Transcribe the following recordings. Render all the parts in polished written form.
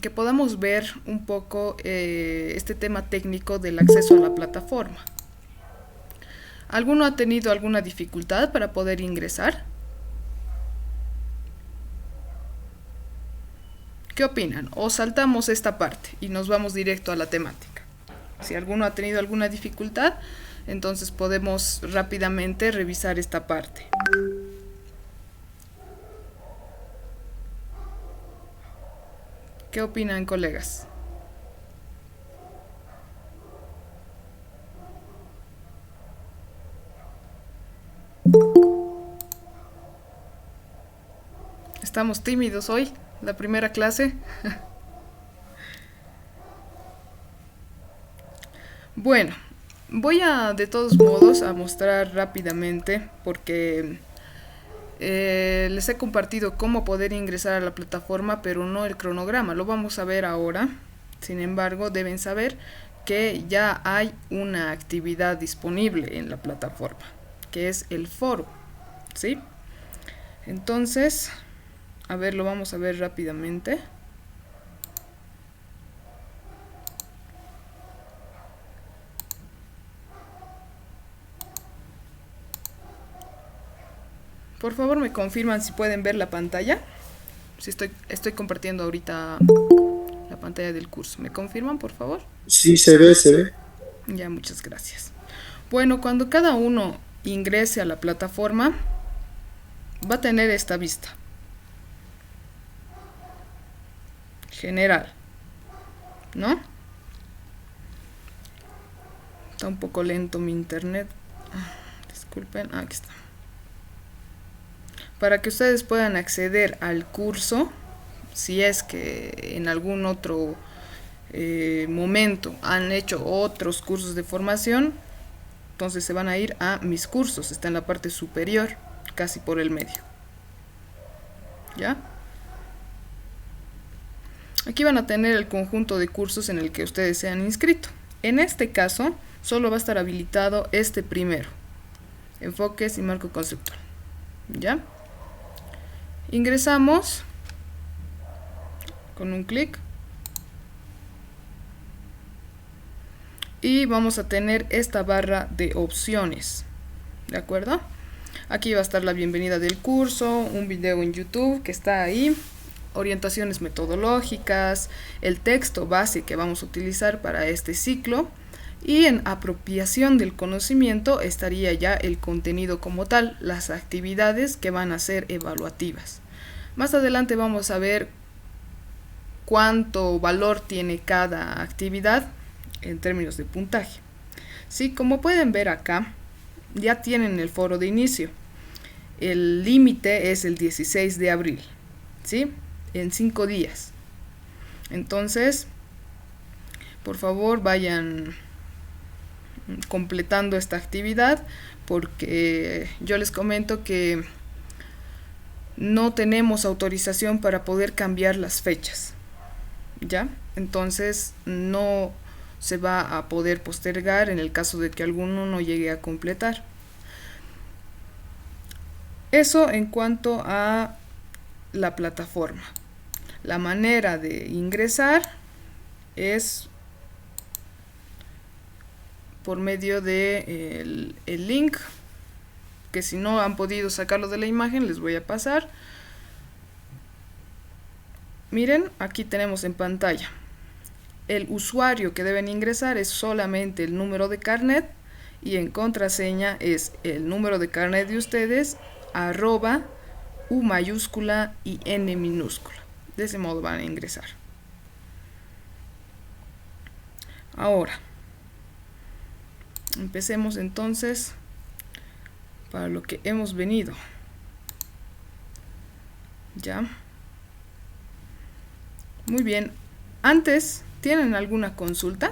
que podamos ver un poco este tema técnico del acceso a la plataforma. ¿Alguno ha tenido alguna dificultad para poder ingresar? ¿Qué opinan? ¿O saltamos esta parte y nos vamos directo a la temática? Si alguno ha tenido alguna dificultad, entonces podemos rápidamente revisar esta parte. ¿Qué opinan, colegas? Estamos tímidos hoy, la primera clase. Bueno, voy a de todos modos a mostrar rápidamente porque les he compartido cómo poder ingresar a la plataforma, pero no el cronograma. Lo vamos a ver ahora. Sin embargo, deben saber que ya hay una actividad disponible en la plataforma, que es el foro, ¿sí? Entonces, a ver, lo vamos a ver rápidamente. Por favor, me confirman si pueden ver la pantalla. Si estoy compartiendo ahorita la pantalla del curso. ¿Me confirman, por favor? Sí, se ve, se ve. Ya, muchas gracias. Bueno, cuando cada uno ingrese a la plataforma, va a tener esta vista general, ¿no? Está un poco lento mi internet. Disculpen, aquí está. Para que ustedes puedan acceder al curso, si es que en algún otro momento han hecho otros cursos de formación, entonces se van a ir a mis cursos, está en la parte superior, casi por el medio. ¿Ya? Aquí van a tener el conjunto de cursos en el que ustedes se han inscrito. En este caso, solo va a estar habilitado este primero, enfoques y marco conceptual. ¿Ya? Ingresamos con un clic y vamos a tener esta barra de opciones, ¿de acuerdo? Aquí va a estar la bienvenida del curso, un video en YouTube que está ahí, orientaciones metodológicas, el texto base que vamos a utilizar para este ciclo, y en apropiación del conocimiento estaría ya el contenido como tal, las actividades que van a ser evaluativas. Más adelante vamos a ver cuánto valor tiene cada actividad en términos de puntaje. Sí, como pueden ver acá, ya tienen el foro de inicio. El límite es el 16 de abril, ¿sí? En 5 días. Entonces, por favor, vayan completando esta actividad porque yo les comento que no tenemos autorización para poder cambiar las fechas, ¿ya? Entonces no se va a poder postergar en el caso de que alguno no llegue a completar. Eso en cuanto a la plataforma. La manera de ingresar es por medio de el link, que si no han podido sacarlo de la imagen les voy a pasar. Miren, aquí tenemos en pantalla el usuario que deben ingresar es solamente el número de carnet y en contraseña es el número de carnet de ustedes @ U mayúscula y N minúscula. De ese modo van a ingresar. Ahora, empecemos entonces para lo que hemos venido. ¿Ya? Muy bien. Antes, ¿tienen alguna consulta?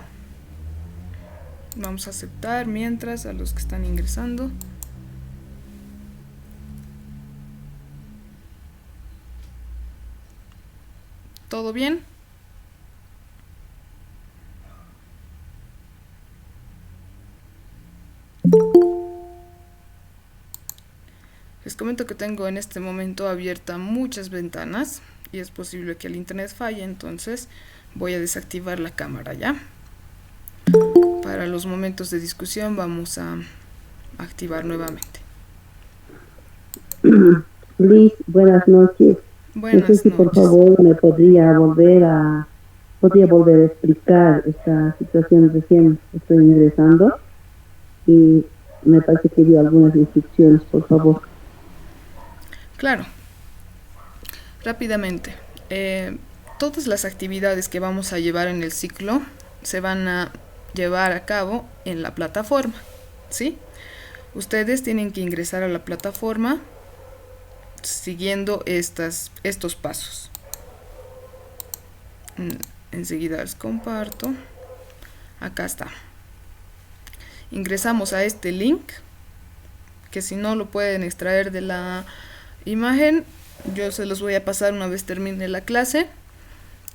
Vamos a aceptar mientras a los que están ingresando. ¿Todo bien? Les comento que tengo en este momento abierta muchas ventanas y es posible que el internet falle, entonces voy a desactivar la cámara, ¿ya? Para los momentos de discusión vamos a activar nuevamente. Liz, buenas noches. No sé Buenas si por noches. favor me podría volver a explicar esta situación. Recién estoy ingresando y me parece que dio algunas instrucciones, por favor. Claro, rápidamente. Todas las actividades que vamos a llevar en el ciclo se van a llevar a cabo en la plataforma, ¿sí? Ustedes tienen que ingresar a la plataforma siguiendo estos pasos. Enseguida les comparto. Acá está. Ingresamos a este link, que si no lo pueden extraer de la imagen, yo se los voy a pasar una vez termine la clase.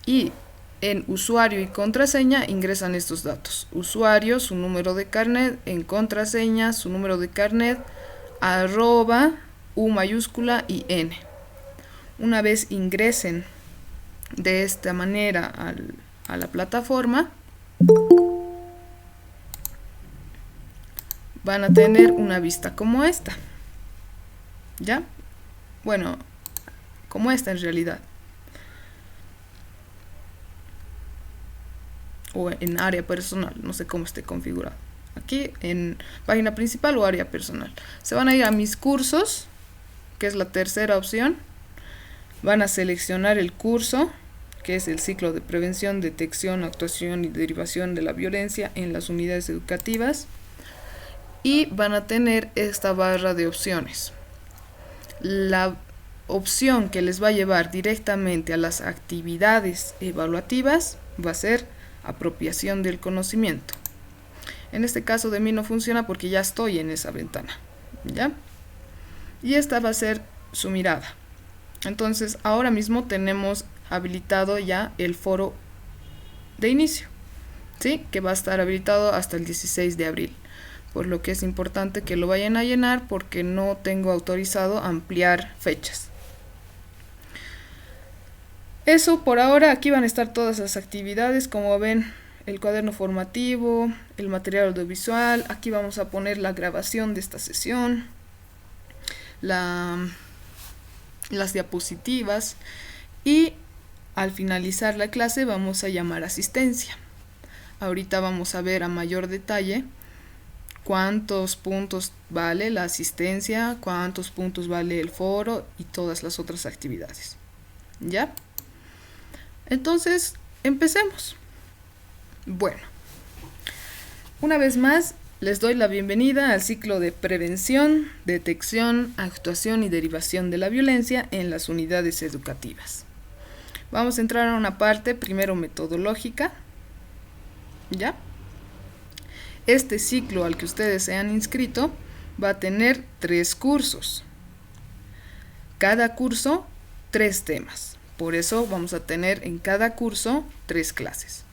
Y en usuario y contraseña ingresan estos datos: usuario, su número de carnet; en contraseña, su número de carnet, arroba, U mayúscula y N. Una vez ingresen de esta manera a la plataforma, van a tener una vista como esta, ¿ya? Bueno, como esta en realidad, o en área personal, no sé cómo esté configurado. Aquí en página principal o área personal. Se van a ir a mis cursos, que es la tercera opción. Van a seleccionar el curso, que es el ciclo de prevención, detección, actuación y derivación de la violencia en las unidades educativas. Y van a tener esta barra de opciones. La opción que les va a llevar directamente a las actividades evaluativas va a ser apropiación del conocimiento. En este caso de mí no funciona porque ya estoy en esa ventana, ¿ya? Y esta va a ser su mirada. Entonces ahora mismo tenemos habilitado ya el foro de inicio, ¿sí? Que va a estar habilitado hasta el 16 de abril. Por lo que es importante que lo vayan a llenar porque no tengo autorizado ampliar fechas. Eso por ahora. Aquí van a estar todas las actividades, como ven, el cuaderno formativo, el material audiovisual. Aquí vamos a poner la grabación de esta sesión, las diapositivas, y al finalizar la clase vamos a llamar asistencia. Ahorita vamos a ver a mayor detalle cuántos puntos vale la asistencia, cuántos puntos vale el foro y todas las otras actividades, ¿ya? Entonces, empecemos. Bueno, una vez más les doy la bienvenida al ciclo de prevención, detección, actuación y derivación de la violencia en las unidades educativas. Vamos a entrar a una parte primero metodológica, ¿ya? Este ciclo al que ustedes se han inscrito va a tener 3 cursos. Cada curso, 3 temas. Por eso vamos a tener en cada curso 3 clases.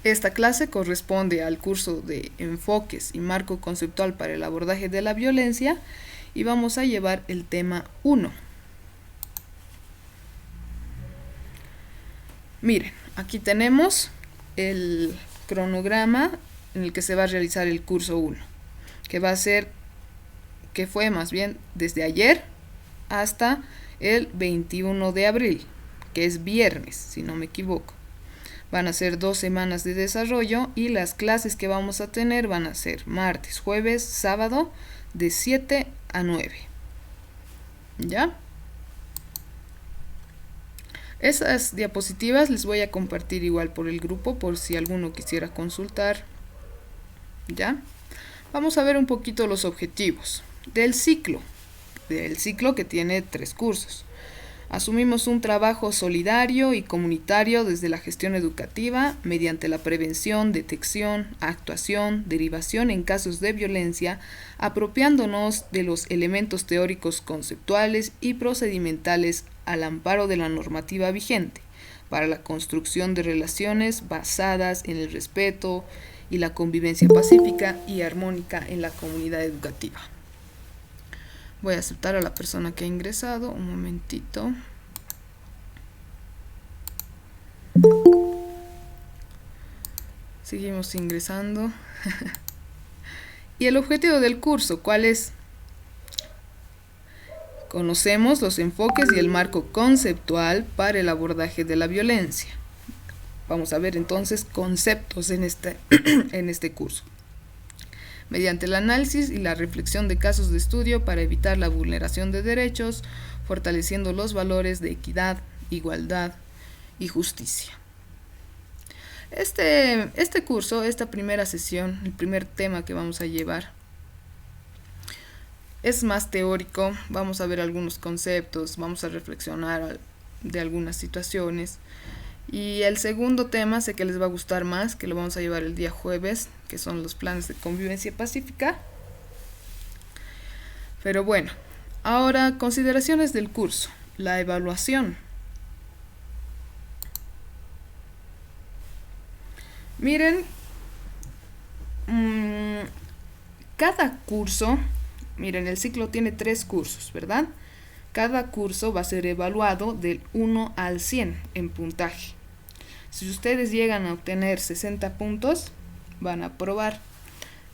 Esta clase corresponde al curso de enfoques y marco conceptual para el abordaje de la violencia y vamos a llevar el tema 1. Miren, aquí tenemos el cronograma en el que se va a realizar el curso 1, que fue más bien desde ayer hasta el 21 de abril, que es viernes, si no me equivoco. Van a ser 2 semanas de desarrollo y las clases que vamos a tener van a ser martes, jueves, sábado, de 7 a 9. ¿Ya? Esas diapositivas les voy a compartir igual por el grupo por si alguno quisiera consultar. ¿Ya? Vamos a ver un poquito los objetivos del ciclo que tiene 3 cursos. Asumimos un trabajo solidario y comunitario desde la gestión educativa mediante la prevención, detección, actuación, derivación en casos de violencia, apropiándonos de los elementos teóricos conceptuales y procedimentales al amparo de la normativa vigente para la construcción de relaciones basadas en el respeto y la convivencia pacífica y armónica en la comunidad educativa. Voy a aceptar a la persona que ha ingresado. Un momentito. Seguimos ingresando. Y el objetivo del curso, ¿cuál es? Conocemos los enfoques y el marco conceptual para el abordaje de la violencia. Vamos a ver entonces conceptos en este curso. Mediante el análisis y la reflexión de casos de estudio para evitar la vulneración de derechos, fortaleciendo los valores de equidad, igualdad y justicia. Este curso, esta primera sesión, el primer tema que vamos a llevar, es más teórico. Vamos a ver algunos conceptos, vamos a reflexionar de algunas situaciones. Y el segundo tema sé que les va a gustar más, que lo vamos a llevar el día jueves, que son los planes de convivencia pacífica. Pero bueno, ahora consideraciones del curso. La evaluación. Miren, cada curso, miren, el ciclo tiene 3 cursos, ¿verdad? Cada curso va a ser evaluado del 1 al 100 en puntaje. Si ustedes llegan a obtener 60 puntos, van a aprobar.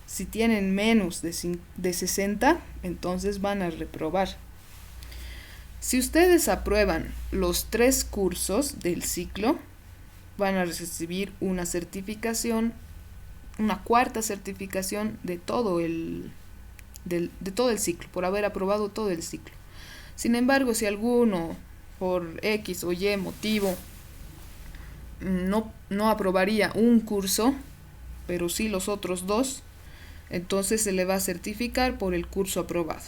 Si tienen menos de 60, entonces van a reprobar. Si ustedes aprueban los 3 cursos del ciclo, van a recibir una certificación, una cuarta certificación de todo el ciclo, por haber aprobado todo el ciclo. Sin embargo, si alguno por X o Y motivo no aprobaría un curso, pero sí los otros 2, entonces se le va a certificar por el curso aprobado.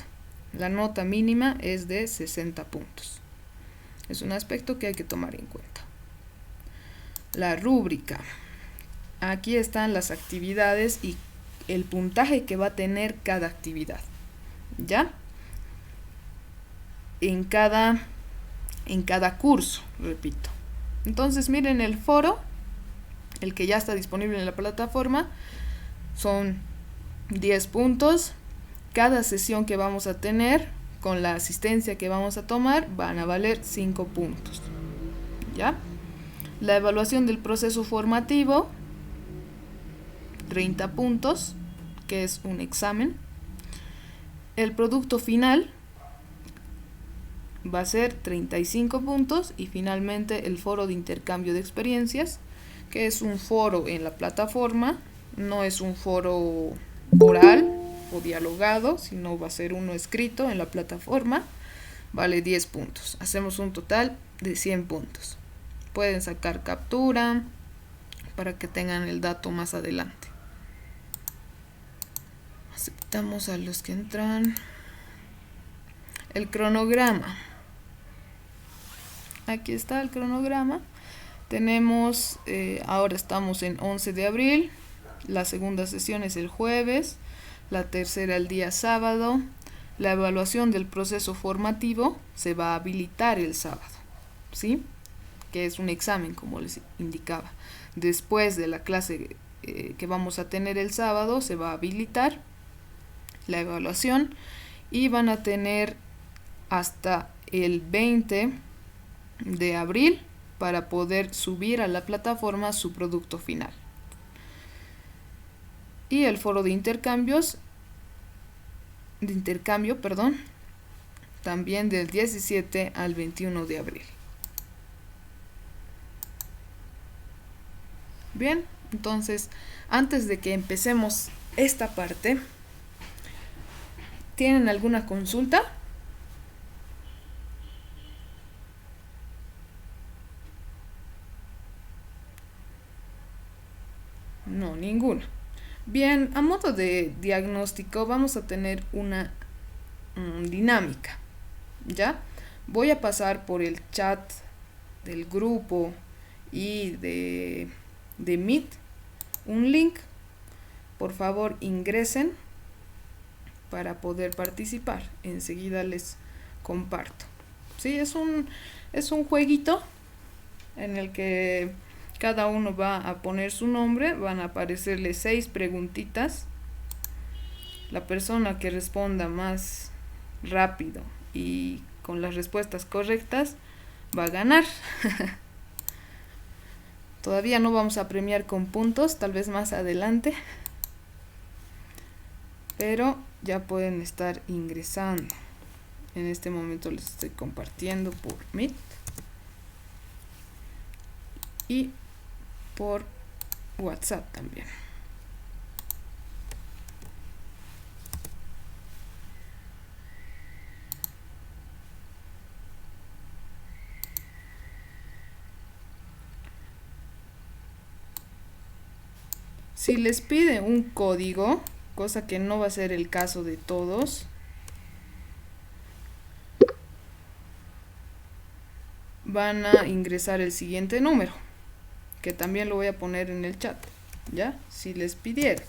La nota mínima es de 60 puntos. Es un aspecto que hay que tomar en cuenta. La rúbrica. Aquí están las actividades y el puntaje que va a tener cada actividad. ¿Ya? En cada curso, repito. Entonces miren el foro, el que ya está disponible en la plataforma, son 10 puntos. Cada sesión que vamos a tener, con la asistencia que vamos a tomar, van a valer 5 puntos. ¿Ya? La evaluación del proceso formativo, 30 puntos, que es un examen. El producto final va a ser 35 puntos y finalmente el foro de intercambio de experiencias, que es un foro en la plataforma, no es un foro oral o dialogado, sino va a ser uno escrito en la plataforma, vale 10 puntos. Hacemos un total de 100 puntos. Pueden sacar captura para que tengan el dato más adelante. Aceptamos a los que entran. El cronograma. Aquí está el cronograma. Tenemos, ahora estamos en 11 de abril. La segunda sesión es el jueves. La tercera el día sábado. La evaluación del proceso formativo se va a habilitar el sábado, ¿sí? Que es un examen, como les indicaba. Después de la clase que vamos a tener el sábado, se va a habilitar la evaluación y van a tener hasta el 20 de abril para poder subir a la plataforma su producto final. Y el foro de intercambio, también del 17 al 21 de abril. Bien, entonces, antes de que empecemos esta parte, ¿tienen alguna consulta? No, ninguna. Bien, a modo de diagnóstico vamos a tener una dinámica, ¿ya? Voy a pasar por el chat del grupo y de Meet un link. Por favor, ingresen para poder participar. Enseguida les comparto. Sí, es un jueguito en el que cada uno va a poner su nombre, van a aparecerle 6 preguntitas. La persona que responda más rápido y con las respuestas correctas va a ganar. Todavía no vamos a premiar con puntos, tal vez más adelante. Pero ya pueden estar ingresando. En este momento les estoy compartiendo por Meet y por WhatsApp también. Si les pide un código, cosa que no va a ser el caso de todos, van a ingresar el siguiente número, que también lo voy a poner en el chat, ¿ya? Si les pidiera,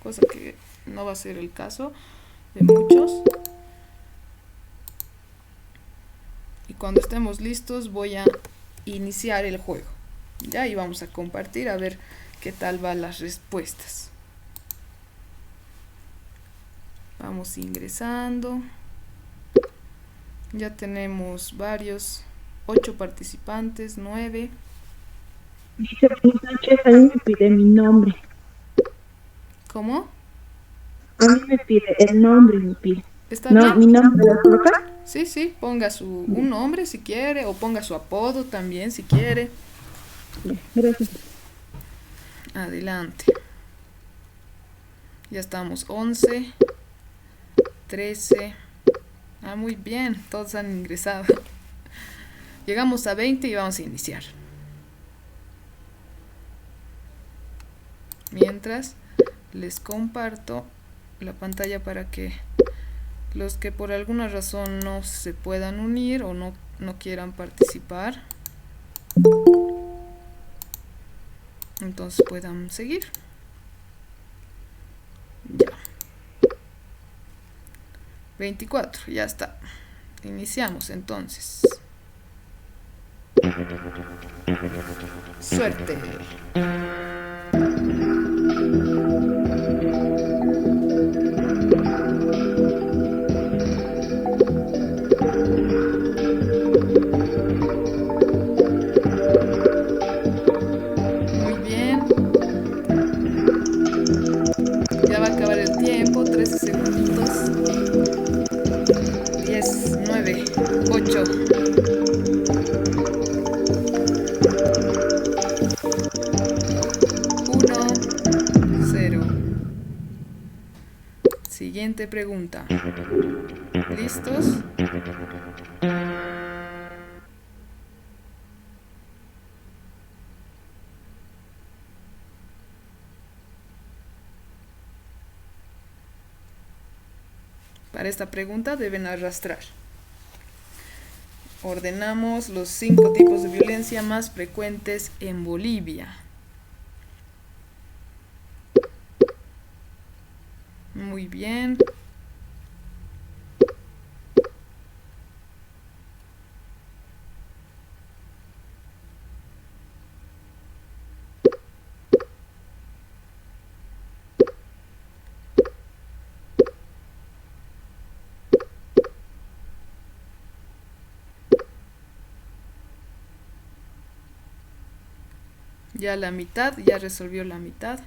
cosa que no va a ser el caso de muchos. Y cuando estemos listos voy a iniciar el juego, ¿ya? Y vamos a compartir a ver qué tal van las respuestas. Vamos ingresando. Ya tenemos varios, 8 participantes, 9. Dice, buenas noches, a mí me pide mi nombre. ¿Cómo? A mí me pide el nombre, me pide. ¿Está No, bien? mi nombre lo coloca. Sí, sí, ponga un nombre si quiere, o ponga su apodo también si quiere. Gracias. Adelante. Ya estamos 11, 13. Ah, muy bien, todos han ingresado. Llegamos a 20 y vamos a iniciar. Mientras les comparto la pantalla para que los que por alguna razón no se puedan unir o no quieran participar, entonces puedan seguir. Ya. 24, ya está. Iniciamos entonces. Suerte. Muy bien. Ya va a acabar el tiempo, 13 segunditos. 10, 9, 8. 1, 0. Siguiente pregunta. ¿Listos? Para esta pregunta deben arrastrar. Ordenamos los 5 tipos de violencia más frecuentes en Bolivia. Muy bien. Ya la mitad, ya resolvió la mitad.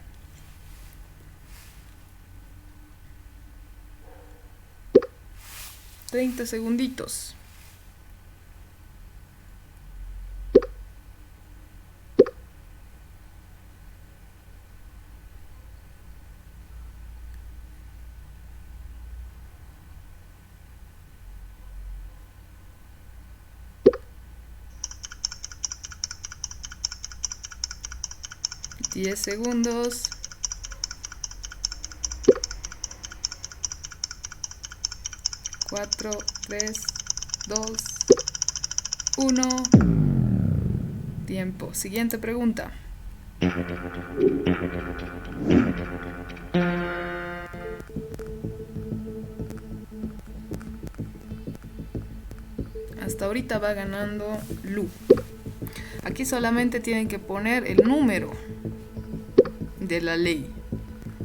$30 segunditos. $10 segundos. 4, 3, 2, 1. Tiempo. Siguiente pregunta. Hasta ahorita va ganando Lu. Aquí solamente tienen que poner el número de la ley,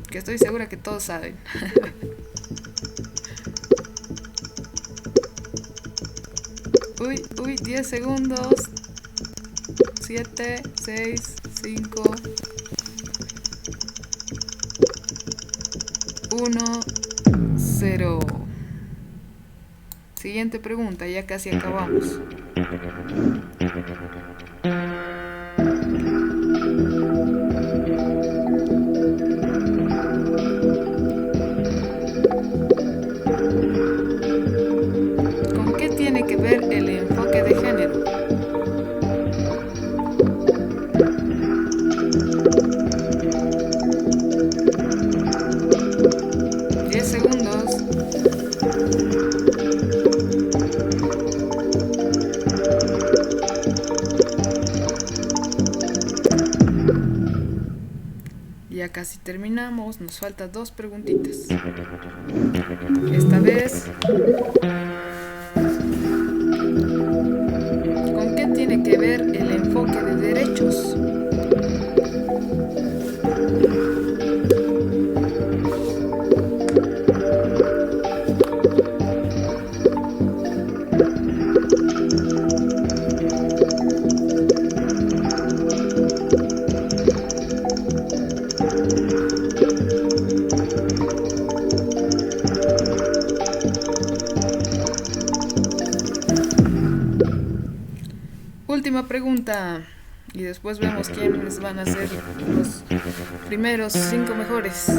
que estoy segura que todos saben. Uy, 10 segundos. 7, 6, 5, 1, 0. Siguiente pregunta, ya casi acabamos. ¿Con qué tiene que ver el enfoque de género? Segundos. Ya casi terminamos, nos faltan 2 preguntitas. Esta vez, ¿con qué tiene que ver el enfoque de derechos? Última pregunta y después vemos quiénes van a ser los primeros 5 mejores.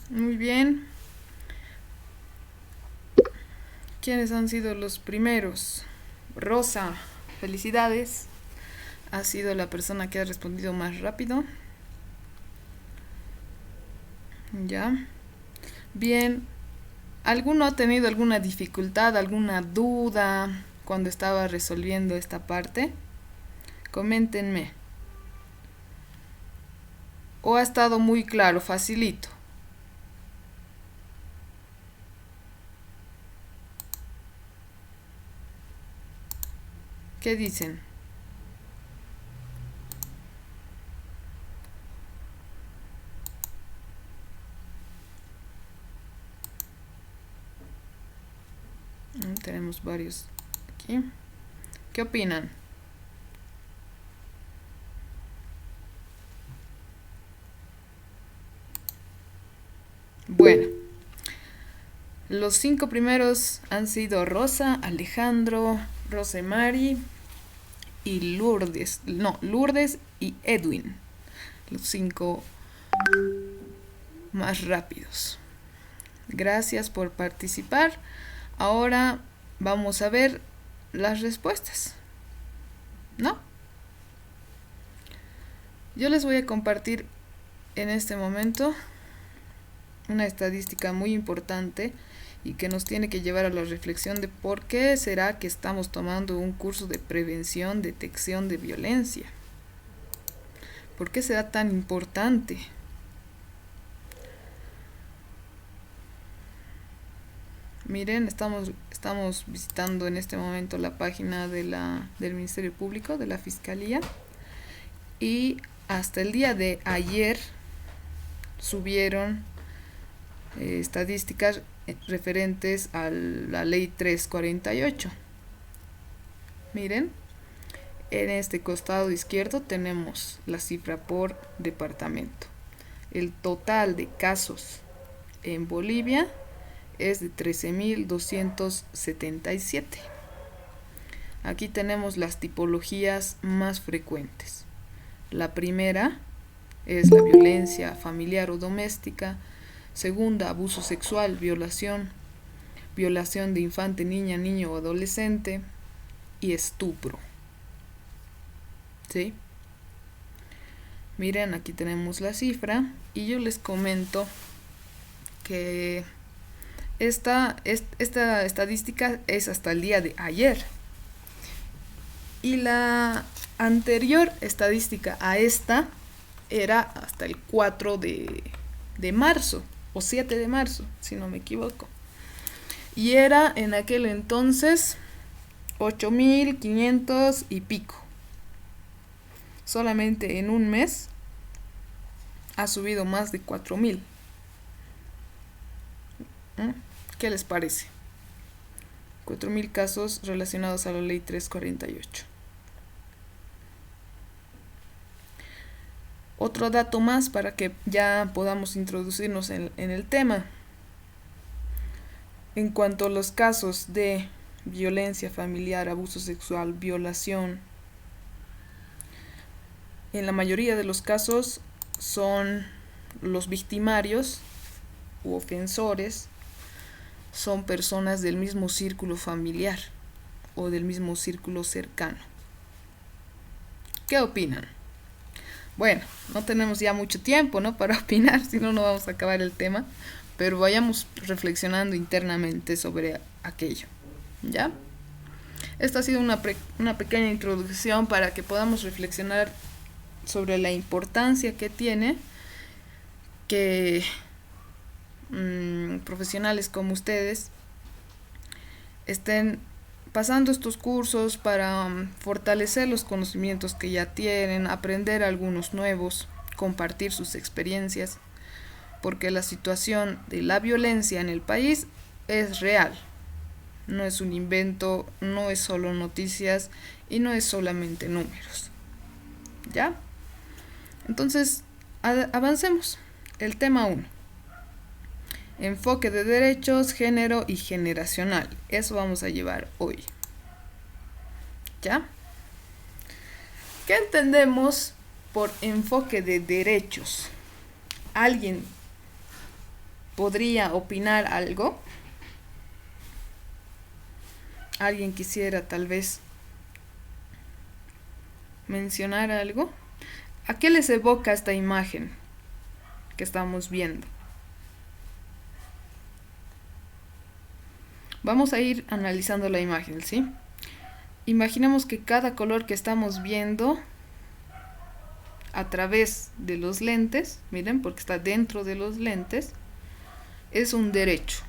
Muy bien. ¿Quiénes han sido los primeros? Rosa, felicidades. Ha sido la persona que ha respondido más rápido. Ya. Bien. ¿Alguno ha tenido alguna dificultad, alguna duda cuando estaba resolviendo esta parte? Coméntenme. ¿O ha estado muy claro, facilito? ¿Qué dicen? Tenemos varios aquí. ¿Qué opinan? Bueno, los 5 primeros han sido Rosa, Alejandro, Rosemary y Lourdes. No, Lourdes y Edwin. Los 5 más rápidos. Gracias por participar. Ahora vamos a ver las respuestas, ¿no? Yo les voy a compartir en este momento una estadística muy importante y que nos tiene que llevar a la reflexión de por qué será que estamos tomando un curso de prevención, detección de violencia. ¿Por qué será tan importante? Miren, estamos visitando en este momento la página del Ministerio Público, de la Fiscalía, y hasta el día de ayer subieron estadísticas referentes a la ley 348. Miren, en este costado izquierdo tenemos la cifra por departamento. El total de casos en Bolivia es de 13.277. Aquí tenemos las tipologías más frecuentes. La primera es la violencia familiar o doméstica. Segunda, abuso sexual, violación de infante, niña, niño o adolescente y estupro. ¿Sí? Miren, aquí tenemos la cifra y yo les comento que esta estadística es hasta el día de ayer. Y la anterior estadística a esta era hasta el 4 de marzo, o 7 de marzo, si no me equivoco. Y era en aquel entonces 8.500 y pico. Solamente en un mes ha subido más de 4.000. ¿Qué les parece? 4.000 casos relacionados a la ley 348. Otro dato más para que ya podamos introducirnos en el tema. En cuanto a los casos de violencia familiar, abuso sexual, violación, en la mayoría de los casos son los victimarios u ofensores, son personas del mismo círculo familiar o del mismo círculo cercano. ¿Qué opinan? Bueno, no tenemos ya mucho tiempo, ¿no?, para opinar, si no, no vamos a acabar el tema, pero vayamos reflexionando internamente sobre aquello, ¿ya? Esta ha sido una pequeña introducción para que podamos reflexionar sobre la importancia que tiene que profesionales como ustedes estén pasando estos cursos para fortalecer los conocimientos que ya tienen, aprender algunos nuevos, compartir sus experiencias, porque la situación de la violencia en el país es real, no es un invento, no es solo noticias y no es solamente números, ¿ya? Entonces, avancemos. El tema 1. Enfoque de derechos, género y generacional. Eso vamos a llevar hoy. ¿Ya? ¿Qué entendemos por enfoque de derechos? ¿Alguien podría opinar algo? ¿Alguien quisiera tal vez mencionar algo? ¿A qué les evoca esta imagen que estamos viendo? Vamos a ir analizando la imagen, ¿sí? Imaginemos que cada color que estamos viendo a través de los lentes, miren, porque está dentro de los lentes, es un derecho,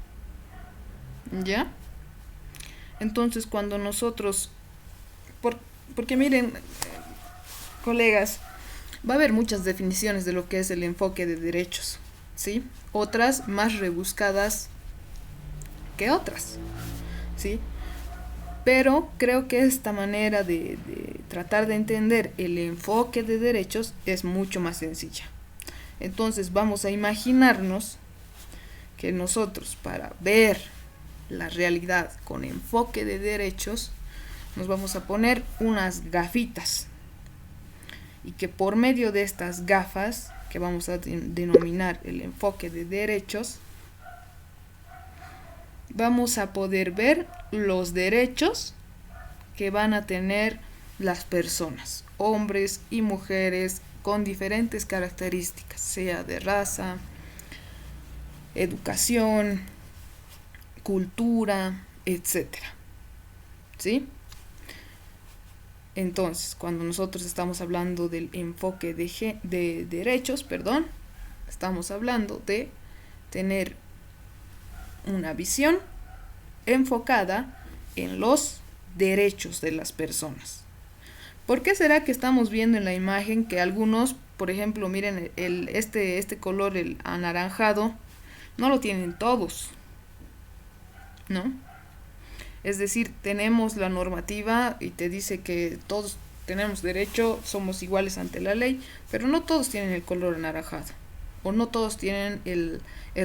¿ya? Entonces, cuando nosotros, porque miren, colegas, va a haber muchas definiciones de lo que es el enfoque de derechos, ¿sí? Otras más rebuscadas que otras, ¿sí? Pero creo que esta manera de tratar de entender el enfoque de derechos es mucho más sencilla. Entonces vamos a imaginarnos que nosotros, para ver la realidad con enfoque de derechos, nos vamos a poner unas gafitas, y que por medio de estas gafas, que vamos a denominar el enfoque de derechos, vamos a poder ver los derechos que van a tener las personas, hombres y mujeres con diferentes características, sea de raza, educación, cultura, etcétera, ¿sí? Entonces, cuando nosotros estamos hablando del enfoque de derechos, estamos hablando de tener una visión enfocada en los derechos de las personas. ¿Por qué será que estamos viendo en la imagen que algunos, por ejemplo, miren, este color, el anaranjado, no lo tienen todos, ¿no? Es decir, tenemos la normativa y te dice que todos tenemos derecho, somos iguales ante la ley, pero no todos tienen el color anaranjado, o no todos tienen el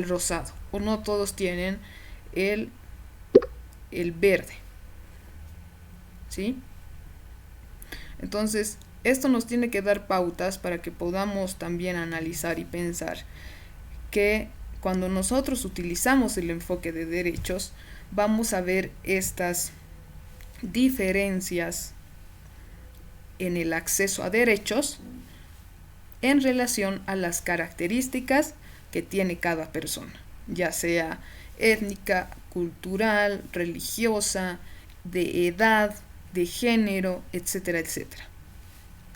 rosado, o no todos tienen el verde, ¿sí? Entonces, esto nos tiene que dar pautas para que podamos también analizar y pensar que cuando nosotros utilizamos el enfoque de derechos, vamos a ver estas diferencias en el acceso a derechos en relación a las características que tiene cada persona, ya sea étnica, cultural, religiosa, de edad, de género, etcétera, etcétera.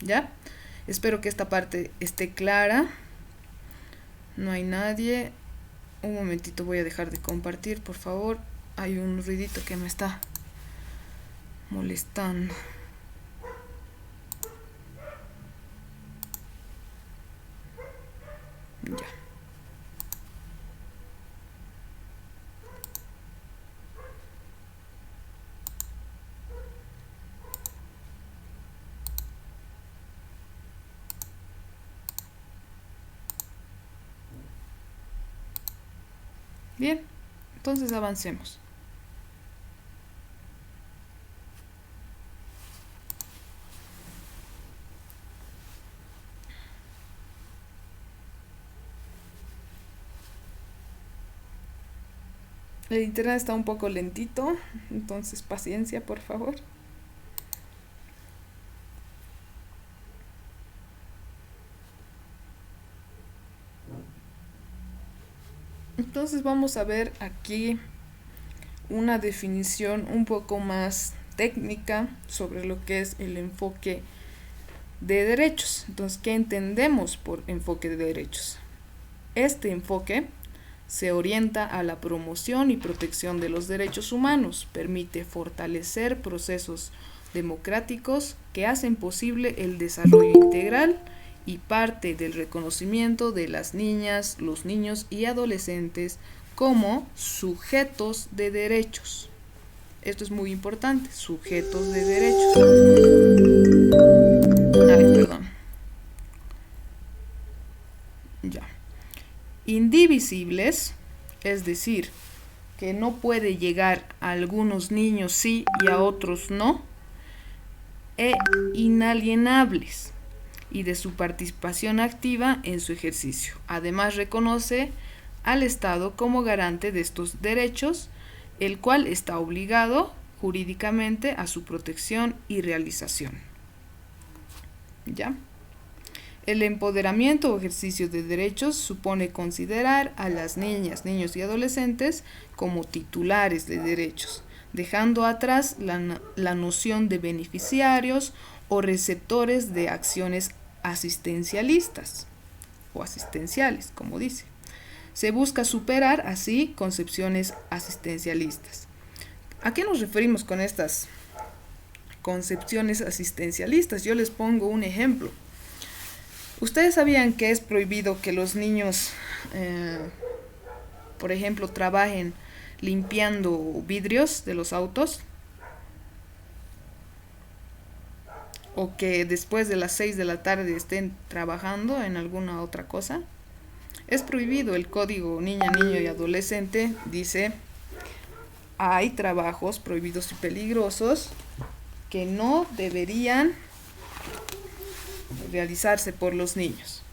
¿Ya? Espero que esta parte esté clara. No hay nadie. Un momentito, voy a dejar de compartir, por favor. Hay un ruidito que me está molestando. Ya. Bien, entonces avancemos. El internet está un poco lentito, entonces paciencia, por favor. Entonces vamos a ver aquí una definición un poco más técnica sobre lo que es el enfoque de derechos. Entonces, ¿qué entendemos por enfoque de derechos? Este enfoque se orienta a la promoción y protección de los derechos humanos, permite fortalecer procesos democráticos que hacen posible el desarrollo integral y parte del reconocimiento de las niñas, los niños y adolescentes como sujetos de derechos. Esto es muy importante, sujetos de derechos. Ay, perdón. Ya. Indivisibles, es decir, que no puede llegar a algunos niños sí y a otros no, e inalienables, y de su participación activa en su ejercicio. Además, reconoce al Estado como garante de estos derechos, el cual está obligado jurídicamente a su protección y realización. ¿Ya? El empoderamiento o ejercicio de derechos supone considerar a las niñas, niños y adolescentes como titulares de derechos, dejando atrás la noción de beneficiarios o receptores de acciones asistencialistas o asistenciales, como dice. Se busca superar así concepciones asistencialistas. ¿A qué nos referimos con estas concepciones asistencialistas? Yo les pongo un ejemplo. ¿Ustedes sabían que es prohibido que los niños, por ejemplo, trabajen limpiando vidrios de los autos? ¿O que después de las 6 de la tarde estén trabajando en alguna otra cosa? Es prohibido. El Código Niña, Niño y Adolescente dice: hay trabajos prohibidos y peligrosos que no deberían realizarse por los niños.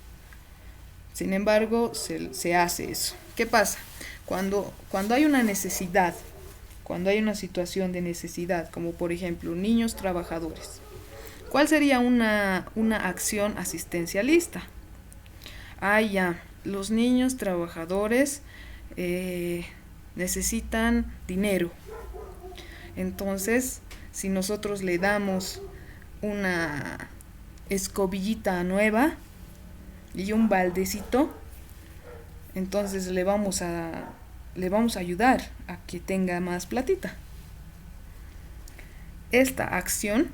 Sin embargo, se hace eso. ¿Qué pasa? Cuando hay una necesidad, cuando hay una situación de necesidad, como por ejemplo niños trabajadores, ¿cuál sería una acción asistencialista? Ya, los niños trabajadores necesitan dinero. Entonces, si nosotros le damos una escobillita nueva y un baldecito, entonces le vamos a ayudar a que tenga más platita. Esta acción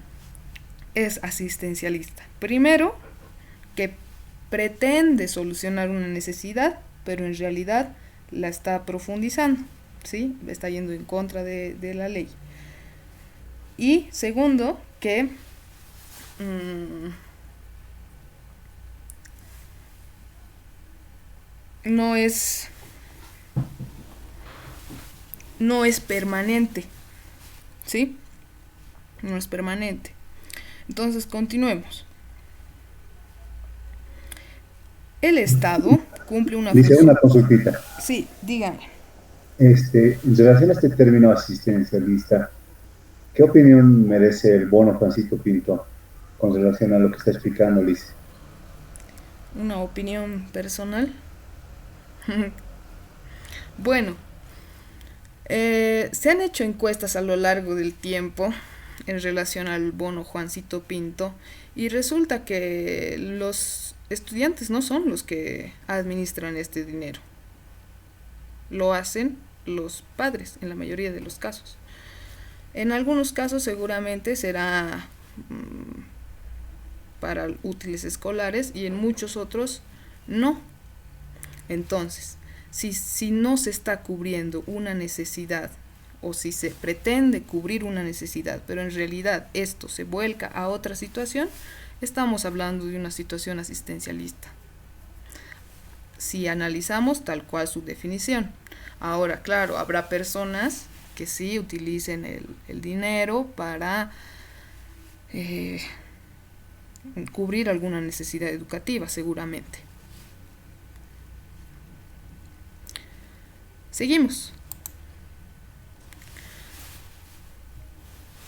es asistencialista. Primero, que pretende solucionar una necesidad, pero en realidad la está profundizando, ¿sí? Está yendo en contra de la ley. Y segundo, que no es permanente, ¿sí? No es permanente. Entonces, continuemos. El Estado cumple una Dice una consultita. Sí, dígame. En relación a este término asistencialista, ¿qué opinión merece el bono Juancito Pinto con relación a lo que está explicando Liz? una opinión personal. Bueno, se han hecho encuestas a lo largo del tiempo en relación al bono Juancito Pinto y resulta que los estudiantes no son los que administran este dinero. Lo hacen los padres en la mayoría de los casos. En algunos casos seguramente será para útiles escolares y en muchos otros no. Entonces, si no se está cubriendo una necesidad o si se pretende cubrir una necesidad, pero en realidad esto se vuelca a otra situación, estamos hablando de una situación asistencialista. Si analizamos tal cual su definición. Ahora, claro, habrá personas que sí utilicen el dinero para cubrir alguna necesidad educativa, seguramente. Seguimos.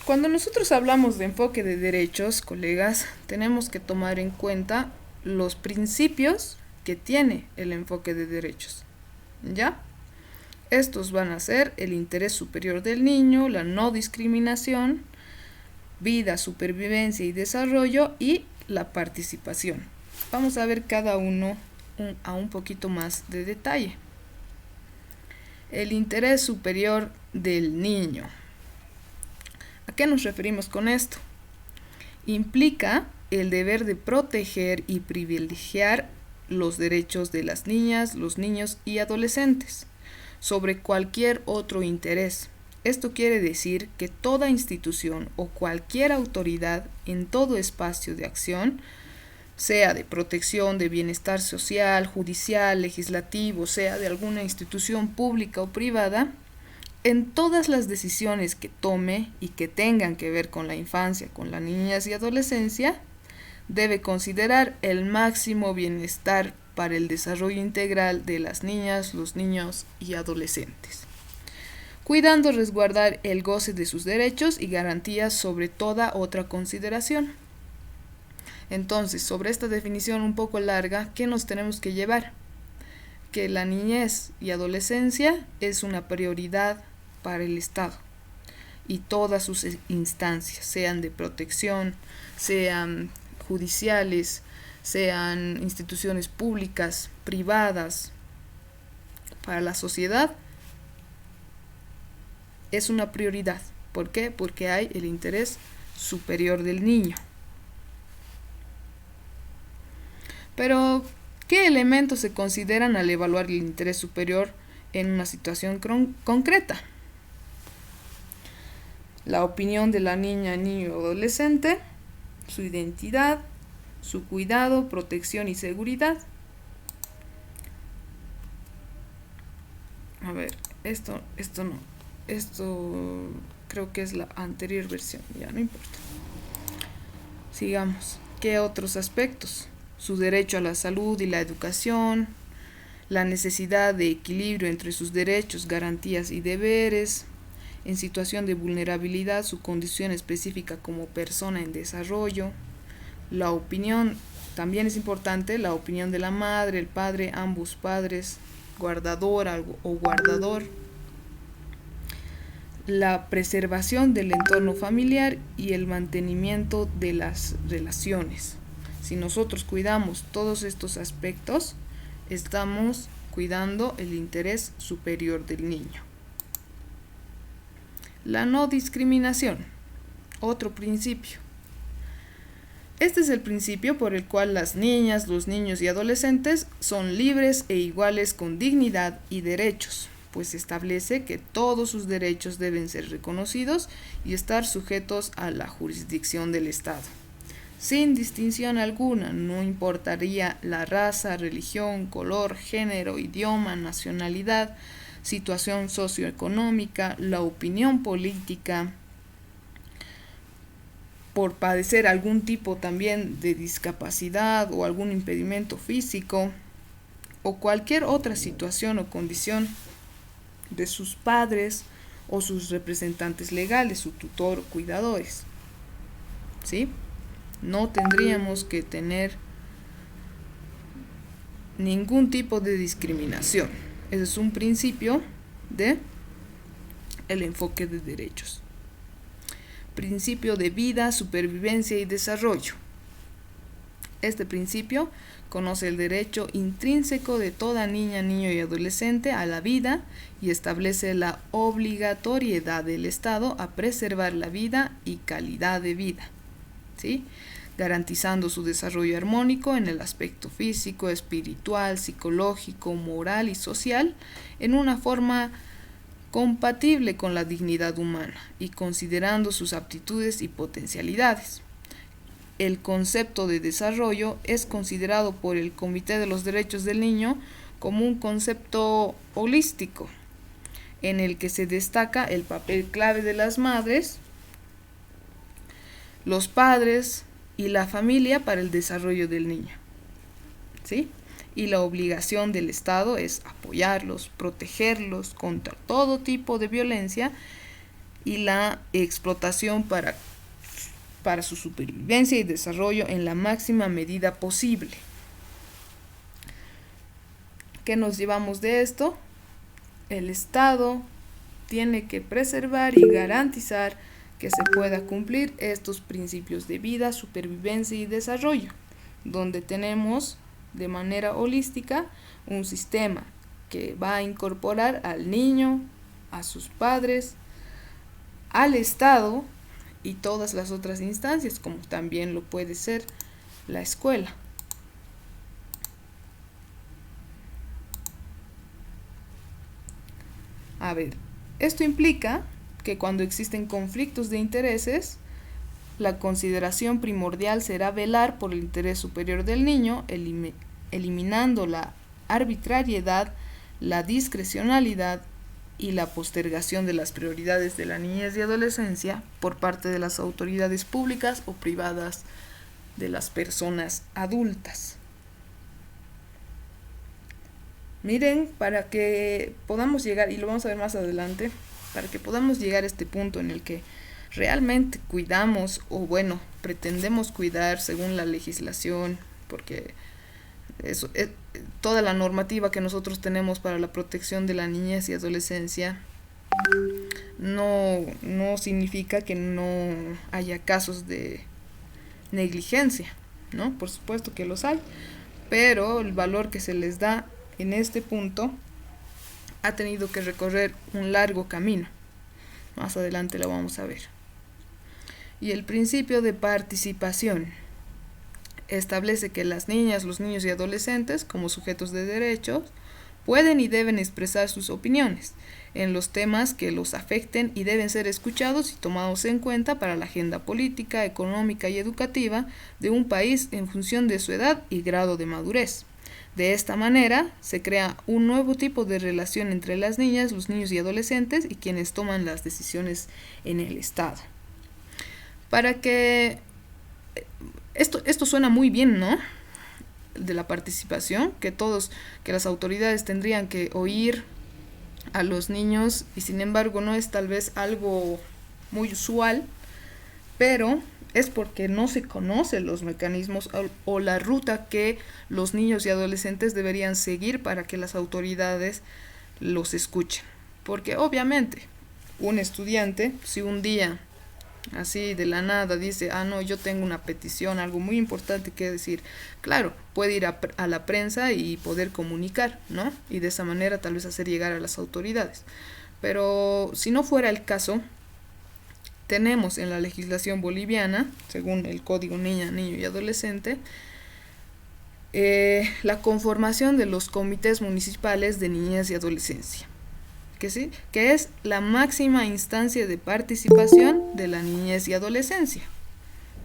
Cuando nosotros hablamos de enfoque de derechos, colegas, tenemos que tomar en cuenta los principios que tiene el enfoque de derechos. ¿Ya? Estos van a ser el interés superior del niño, la no discriminación, vida, supervivencia y desarrollo y la participación. Vamos a ver cada uno a un poquito más de detalle. El interés superior del niño. ¿A qué nos referimos con esto? Implica el deber de proteger y privilegiar los derechos de las niñas, los niños y adolescentes sobre cualquier otro interés. Esto quiere decir que toda institución o cualquier autoridad en todo espacio de acción, sea de protección, de bienestar social, judicial, legislativo, sea de alguna institución pública o privada, en todas las decisiones que tome y que tengan que ver con la infancia, con las niñas y adolescencia, debe considerar el máximo bienestar para el desarrollo integral de las niñas, los niños y adolescentes, cuidando resguardar el goce de sus derechos y garantías sobre toda otra consideración. Entonces, sobre esta definición un poco larga, ¿qué nos tenemos que llevar? Que la niñez y adolescencia es una prioridad para el Estado y todas sus instancias, sean de protección, sean judiciales, sean instituciones públicas, privadas, para la sociedad, es una prioridad. ¿Por qué? Porque hay el interés superior del niño. Pero, ¿qué elementos se consideran al evaluar el interés superior en una situación concreta? La opinión de la niña, niño o adolescente, su identidad, su cuidado, protección y seguridad. A ver, esto no. Esto creo que es la anterior versión, ya no importa. Sigamos. ¿Qué otros aspectos? Su derecho a la salud y la educación, la necesidad de equilibrio entre sus derechos, garantías y deberes, en situación de vulnerabilidad, su condición específica como persona en desarrollo, la opinión, también es importante, la opinión de la madre, el padre, ambos padres, guardadora o guardador, la preservación del entorno familiar y el mantenimiento de las relaciones. Si nosotros cuidamos todos estos aspectos, estamos cuidando el interés superior del niño. La no discriminación, otro principio. Este es el principio por el cual las niñas, los niños y adolescentes son libres e iguales con dignidad y derechos, pues establece que todos sus derechos deben ser reconocidos y estar sujetos a la jurisdicción del Estado. Sin distinción alguna, no importaría la raza, religión, color, género, idioma, nacionalidad, situación socioeconómica, la opinión política, por padecer algún tipo también de discapacidad o algún impedimento físico o cualquier otra situación o condición de sus padres o sus representantes legales, su tutor o cuidadores. ¿Sí? No tendríamos que tener ningún tipo de discriminación. Ese es un principio de el enfoque de derechos. Principio de vida, supervivencia y desarrollo. Este principio conoce el derecho intrínseco de toda niña, niño y adolescente a la vida y establece la obligatoriedad del Estado a preservar la vida y calidad de vida, ¿sí?, garantizando su desarrollo armónico en el aspecto físico, espiritual, psicológico, moral y social, en una forma compatible con la dignidad humana y considerando sus aptitudes y potencialidades. El concepto de desarrollo es considerado por el Comité de los Derechos del Niño como un concepto holístico, en el que se destaca el papel clave de las madres, los padres y la familia para el desarrollo del niño, ¿sí? Y la obligación del Estado es apoyarlos, protegerlos contra todo tipo de violencia y la explotación para su supervivencia y desarrollo en la máxima medida posible. ¿Qué nos llevamos de esto? El Estado tiene que preservar y garantizar que se pueda cumplir estos principios de vida, supervivencia y desarrollo, donde tenemos de manera holística un sistema que va a incorporar al niño, a sus padres, al Estado y todas las otras instancias, como también lo puede ser la escuela. A ver, esto implica que cuando existen conflictos de intereses, la consideración primordial será velar por el interés superior del niño, eliminando la arbitrariedad, la discrecionalidad y la postergación de las prioridades de la niñez y adolescencia por parte de las autoridades públicas o privadas de las personas adultas. Miren, para que podamos llegar, y lo vamos a ver más adelante, para que podamos llegar a este punto en el que realmente cuidamos, o bueno, pretendemos cuidar según la legislación, porque eso, toda la normativa que nosotros tenemos para la protección de la niñez y adolescencia no significa que no haya casos de negligencia, ¿no? Por supuesto que los hay, pero el valor que se les da en este punto ha tenido que recorrer un largo camino. Más adelante lo vamos a ver. Y el principio de participación establece que las niñas, los niños y adolescentes, como sujetos de derechos, pueden y deben expresar sus opiniones en los temas que los afecten y deben ser escuchados y tomados en cuenta para la agenda política, económica y educativa de un país en función de su edad y grado de madurez. De esta manera, se crea un nuevo tipo de relación entre las niñas, los niños y adolescentes y quienes toman las decisiones en el Estado. Para que esto suena muy bien, ¿no? De la participación, que las autoridades tendrían que oír a los niños, y sin embargo no es tal vez algo muy usual, pero es porque no se conocen los mecanismos o la ruta que los niños y adolescentes deberían seguir para que las autoridades los escuchen. Porque obviamente un estudiante, si un día así de la nada dice, no, yo tengo una petición, algo muy importante que decir, claro, puede ir a la prensa y poder comunicar, ¿no? Y de esa manera tal vez hacer llegar a las autoridades. Pero si no fuera el caso, tenemos en la legislación boliviana, según el Código Niña, Niño y Adolescente, la conformación de los comités municipales de niñez y adolescencia, que es la máxima instancia de participación de la niñez y adolescencia,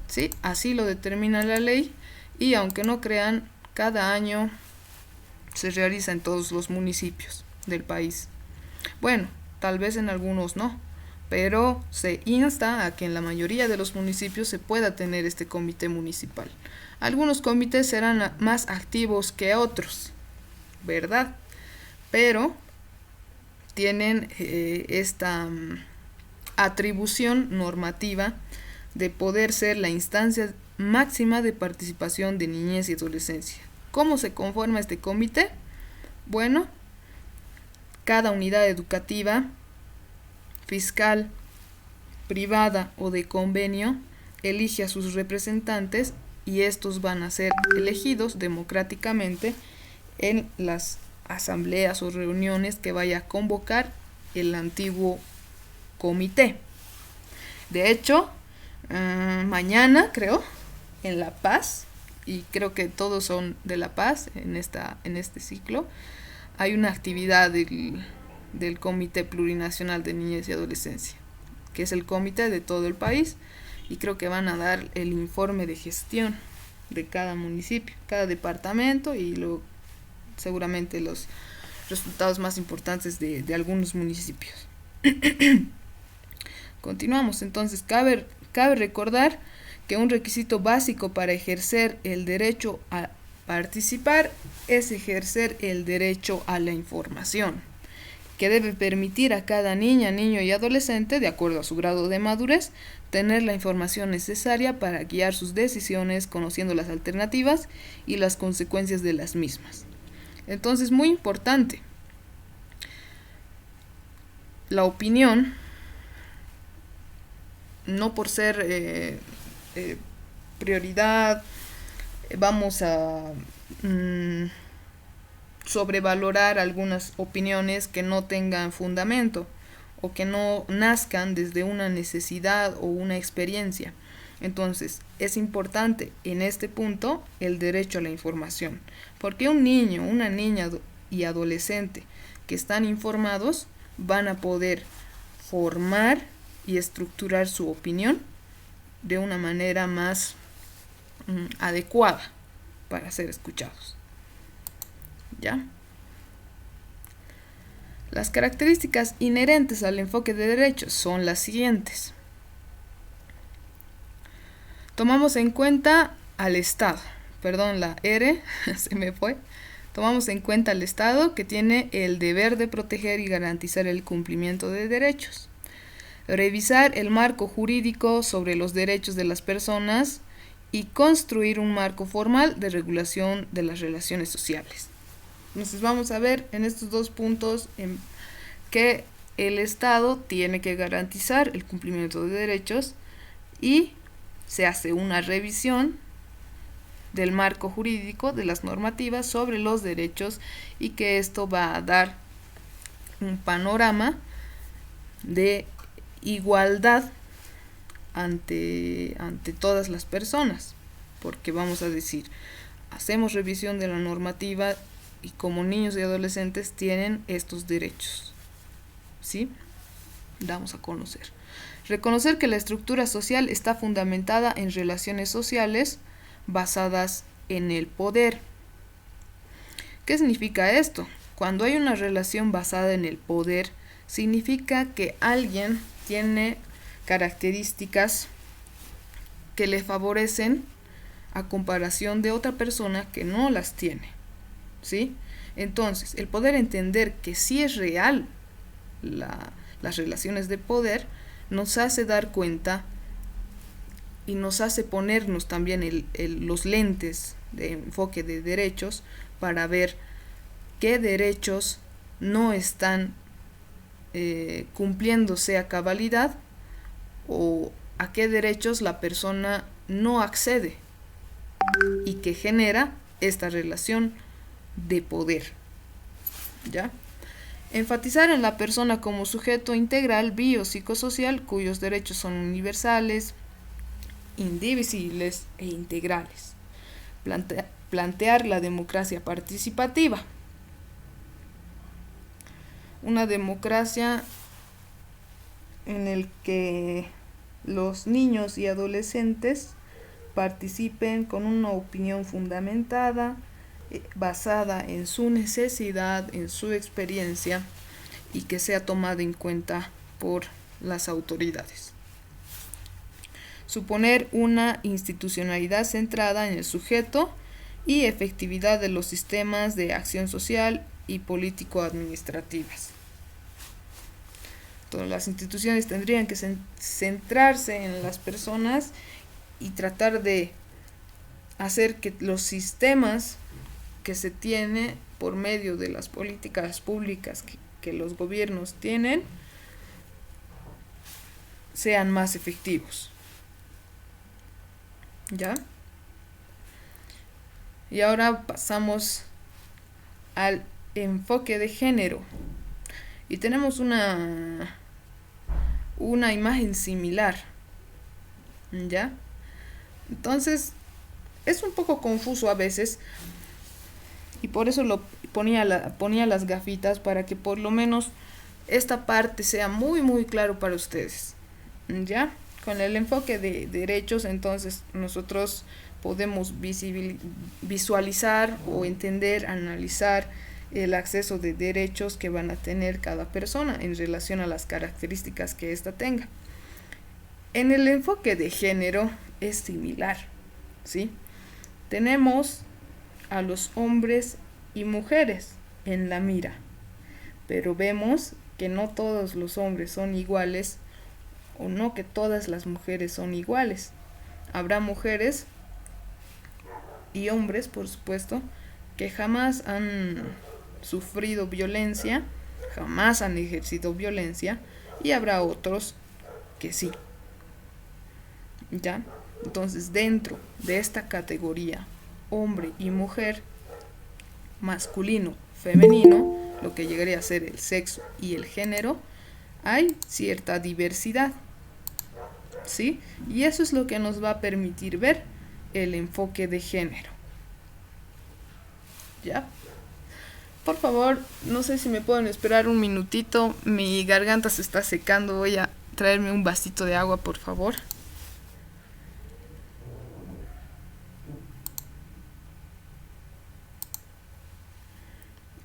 ¿sí? Así lo determina la ley, y aunque no crean, cada año se realiza en todos los municipios del país. Bueno, tal vez en algunos no, pero se insta a que en la mayoría de los municipios se pueda tener este comité municipal. Algunos comités serán más activos que otros, ¿verdad? Pero tienen esta atribución normativa de poder ser la instancia máxima de participación de niñez y adolescencia. ¿Cómo se conforma este comité? Bueno, cada unidad educativa, fiscal, privada o de convenio, elige a sus representantes y estos van a ser elegidos democráticamente en las asambleas o reuniones que vaya a convocar el antiguo comité. De hecho, mañana creo, en La Paz, y creo que todos son de La Paz en este ciclo, hay una actividad del Comité Plurinacional de Niñez y Adolescencia, que es el comité de todo el país, y creo que van a dar el informe de gestión de cada municipio, cada departamento, y luego seguramente los resultados más importantes de algunos municipios. Continuamos, entonces, cabe recordar que un requisito básico para ejercer el derecho a participar es ejercer el derecho a la información, que debe permitir a cada niña, niño y adolescente, de acuerdo a su grado de madurez, tener la información necesaria para guiar sus decisiones, conociendo las alternativas y las consecuencias de las mismas. Entonces, muy importante, la opinión, no por ser prioridad, vamos a sobrevalorar algunas opiniones que no tengan fundamento o que no nazcan desde una necesidad o una experiencia. Entonces, es importante en este punto el derecho a la información, porque un niño, una niña y adolescente que están informados van a poder formar y estructurar su opinión de una manera más adecuada para ser escuchados. ¿Ya? Las características inherentes al enfoque de derechos son las siguientes. Tomamos en cuenta al Estado, perdón, la R se me fue. Tomamos en cuenta al Estado, que tiene el deber de proteger y garantizar el cumplimiento de derechos. Revisar el marco jurídico sobre los derechos de las personas y construir un marco formal de regulación de las relaciones sociales. Entonces vamos a ver en estos dos puntos que el Estado tiene que garantizar el cumplimiento de derechos y se hace una revisión del marco jurídico, de las normativas sobre los derechos, y que esto va a dar un panorama de igualdad ante todas las personas, porque vamos a decir, hacemos revisión de la normativa y como niños y adolescentes tienen estos derechos, ¿sí? Damos a conocer. Reconocer que la estructura social está fundamentada en relaciones sociales basadas en el poder. ¿Qué significa esto? Cuando hay una relación basada en el poder, significa que alguien tiene características que le favorecen a comparación de otra persona que no las tiene, ¿sí? Entonces, el poder entender que sí es real las relaciones de poder nos hace dar cuenta y nos hace ponernos también los lentes de enfoque de derechos para ver qué derechos no están cumpliéndose a cabalidad o a qué derechos la persona no accede y que genera esta relación de poder. ¿Ya? Enfatizar en la persona como sujeto integral biopsicosocial cuyos derechos son universales, indivisibles e integrales. Plantear la democracia participativa. Una democracia en el que los niños y adolescentes participen con una opinión fundamentada, basada en su necesidad, en su experiencia, y que sea tomada en cuenta por las autoridades. Suponer una institucionalidad centrada en el sujeto y efectividad de los sistemas de acción social y político-administrativas. Todas las instituciones tendrían que centrarse en las personas y tratar de hacer que los sistemas que se tiene por medio de las políticas públicas que los gobiernos tienen sean más efectivos. ¿Ya? Y ahora pasamos al enfoque de género. Y tenemos una imagen similar. ¿Ya? Entonces, es un poco confuso a veces. Y por eso ponía las gafitas, para que por lo menos esta parte sea muy muy claro para ustedes. ¿Ya? Con el enfoque de derechos, entonces nosotros podemos visualizar o entender, analizar el acceso de derechos que van a tener cada persona en relación a las características que ésta tenga. En el enfoque de género es similar, ¿sí? Tenemos a los hombres y mujeres en la mira, pero vemos que no todos los hombres son iguales, o no que todas las mujeres son iguales. Habrá mujeres y hombres, por supuesto, que jamás han sufrido violencia, jamás han ejercido violencia, y habrá otros que sí. ¿Ya? Entonces, dentro de esta categoría, hombre y mujer, masculino, femenino, lo que llegaría a ser el sexo y el género, hay cierta diversidad, ¿sí? Y eso es lo que nos va a permitir ver el enfoque de género. ¿Ya? Por favor, no sé si me pueden esperar un minutito, mi garganta se está secando, voy a traerme un vasito de agua, por favor.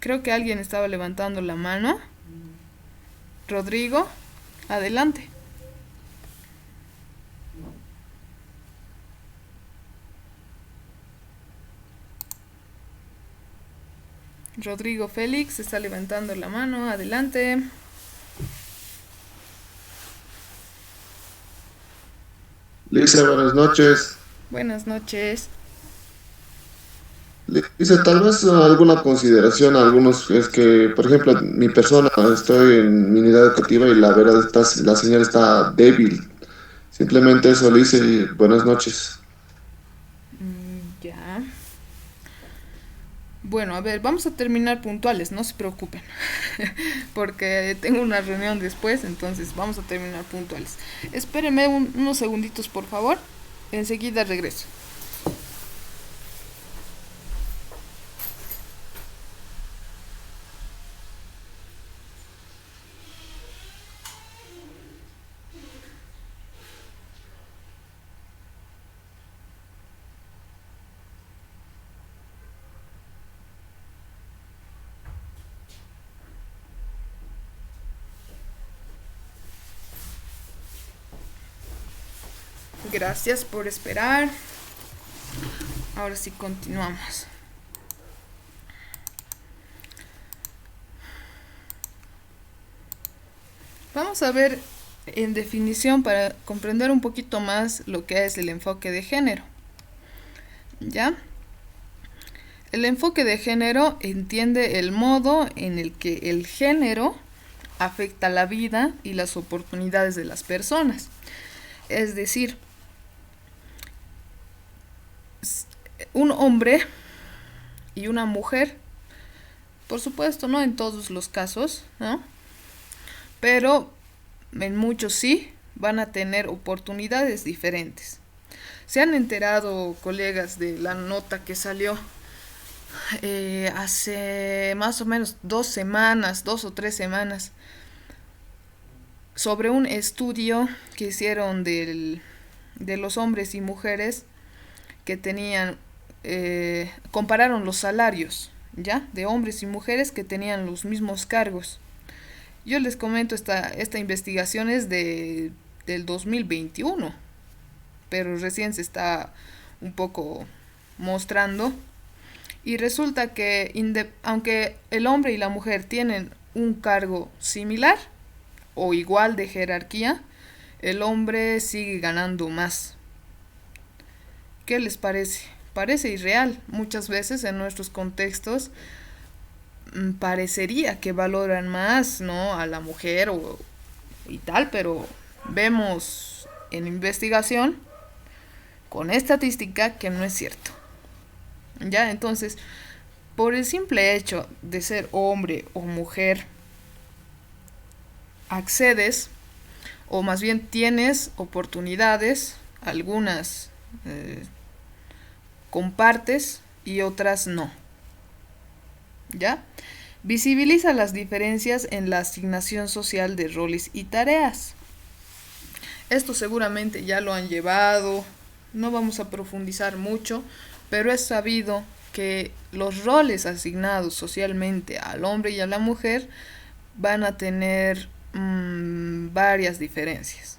Creo que alguien estaba levantando la mano. Rodrigo, adelante. Rodrigo Félix está levantando la mano, adelante. Lisa, buenas noches. Buenas noches. Lisa, tal vez alguna consideración a algunos, es que, por ejemplo, mi persona, estoy en mi unidad educativa y la verdad la señal está débil. Simplemente eso le hice y buenas noches. Ya. Bueno, a ver, vamos a terminar puntuales, no se preocupen, porque tengo una reunión después, entonces vamos a terminar puntuales. Espérenme unos segunditos, por favor, enseguida regreso. Gracias por esperar. Ahora sí continuamos. Vamos a ver en definición para comprender un poquito más lo que es el enfoque de género. ¿Ya? El enfoque de género entiende el modo en el que el género afecta la vida y las oportunidades de las personas. Es decir, un hombre y una mujer, por supuesto no en todos los casos, ¿no? Pero en muchos sí, van a tener oportunidades diferentes. ¿Se han enterado, colegas, de la nota que salió hace más o menos 2 o 3 semanas, sobre un estudio que hicieron de los hombres y mujeres que tenían, compararon los salarios, ¿ya? De hombres y mujeres que tenían los mismos cargos? Yo les comento, esta investigación es del 2021, pero recién se está un poco mostrando. Y resulta que aunque el hombre y la mujer tienen un cargo similar o igual de jerarquía, el hombre sigue ganando más. ¿Qué les parece? parece irreal. Muchas veces en nuestros contextos parecería que valoran más, ¿no?, a la mujer y tal, pero vemos en investigación con estadística que no es cierto. Ya, entonces, por el simple hecho de ser hombre o mujer, accedes, o más bien tienes oportunidades, algunas compartes y otras no. ¿Ya? Visibiliza las diferencias en la asignación social de roles y tareas. Esto seguramente ya lo han llevado, no vamos a profundizar mucho, pero es sabido que los roles asignados socialmente al hombre y a la mujer van a tener varias diferencias.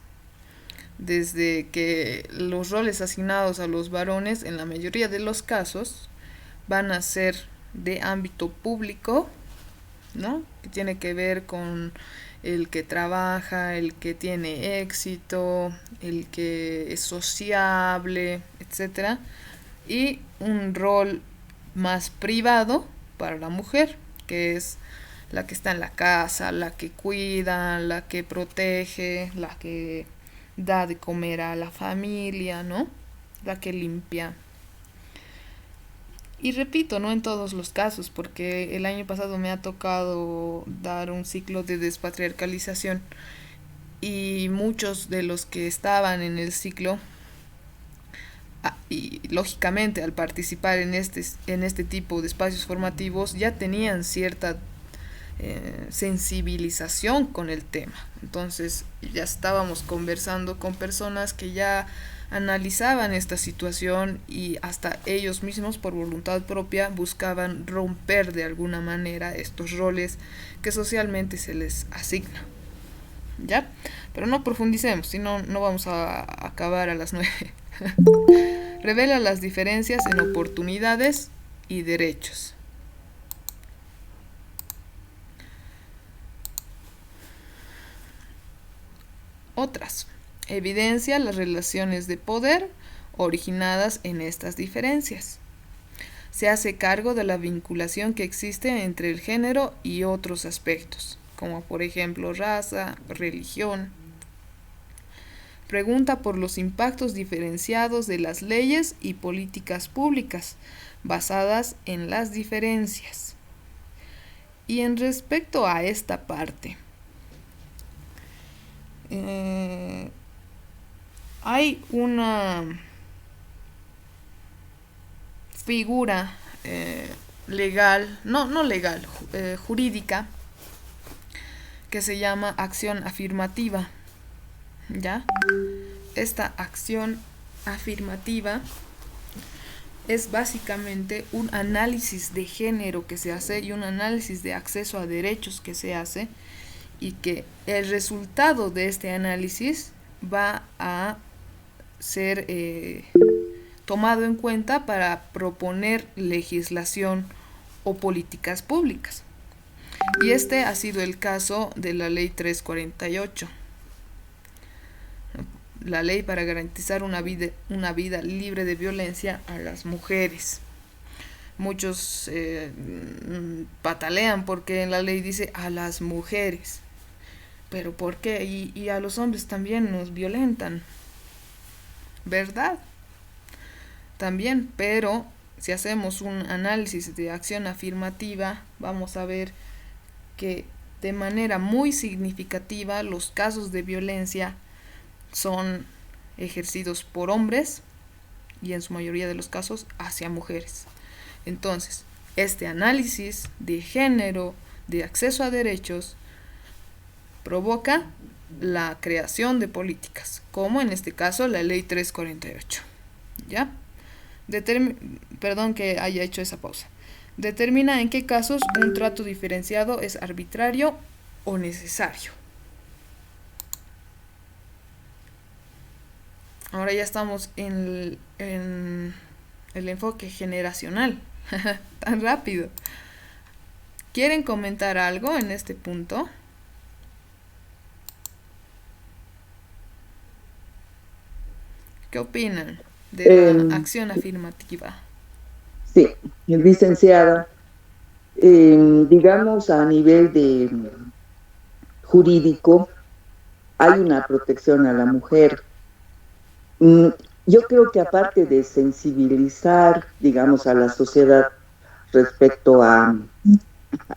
Desde que los roles asignados a los varones, en la mayoría de los casos, van a ser de ámbito público, ¿no?, que tiene que ver con el que trabaja, el que tiene éxito, el que es sociable, etcétera, y un rol más privado para la mujer, que es la que está en la casa, la que cuida, la que protege, la que da de comer a la familia, ¿no?, la que limpia. Y repito, no en todos los casos, porque el año pasado me ha tocado dar un ciclo de despatriarcalización y muchos de los que estaban en el ciclo, y lógicamente al participar en este tipo de espacios formativos, ya tenían cierta sensibilización con el tema. Entonces ya estábamos conversando con personas que ya analizaban esta situación y hasta ellos mismos por voluntad propia buscaban romper de alguna manera estos roles que socialmente se les asigna. ¿Ya? Pero no profundicemos, si no, no vamos a acabar a las 9. Revela las diferencias en oportunidades y derechos. Otras. Evidencia las relaciones de poder originadas en estas diferencias. Se hace cargo de la vinculación que existe entre el género y otros aspectos, como por ejemplo raza, religión. Pregunta por los impactos diferenciados de las leyes y políticas públicas basadas en las diferencias. Y en respecto a esta parte, hay una figura legal, no legal, jurídica, que se llama acción afirmativa. ¿Ya? Esta acción afirmativa es básicamente un análisis de género que se hace y un análisis de acceso a derechos que se hace, y que el resultado de este análisis va a ser tomado en cuenta para proponer legislación o políticas públicas. Y este ha sido el caso de la Ley 348. La ley para garantizar una vida libre de violencia a las mujeres. Muchos patalean porque en la ley dice a las mujeres. ¿Pero por qué? Y a los hombres también nos violentan, ¿verdad? También, pero si hacemos un análisis de acción afirmativa, vamos a ver que de manera muy significativa los casos de violencia son ejercidos por hombres y en su mayoría de los casos hacia mujeres. Entonces, este análisis de género, de acceso a derechos, provoca la creación de políticas, como en este caso la Ley 348. ¿Ya? Perdón que haya hecho esa pausa. Determina en qué casos un trato diferenciado es arbitrario o necesario. Ahora ya estamos en el enfoque generacional. Tan rápido. ¿Quieren comentar algo en este punto? ¿Qué opinan de la acción afirmativa? licenciada, digamos a nivel de jurídico, hay una protección a la mujer. Mm, Yo creo que aparte de sensibilizar, digamos, a la sociedad respecto a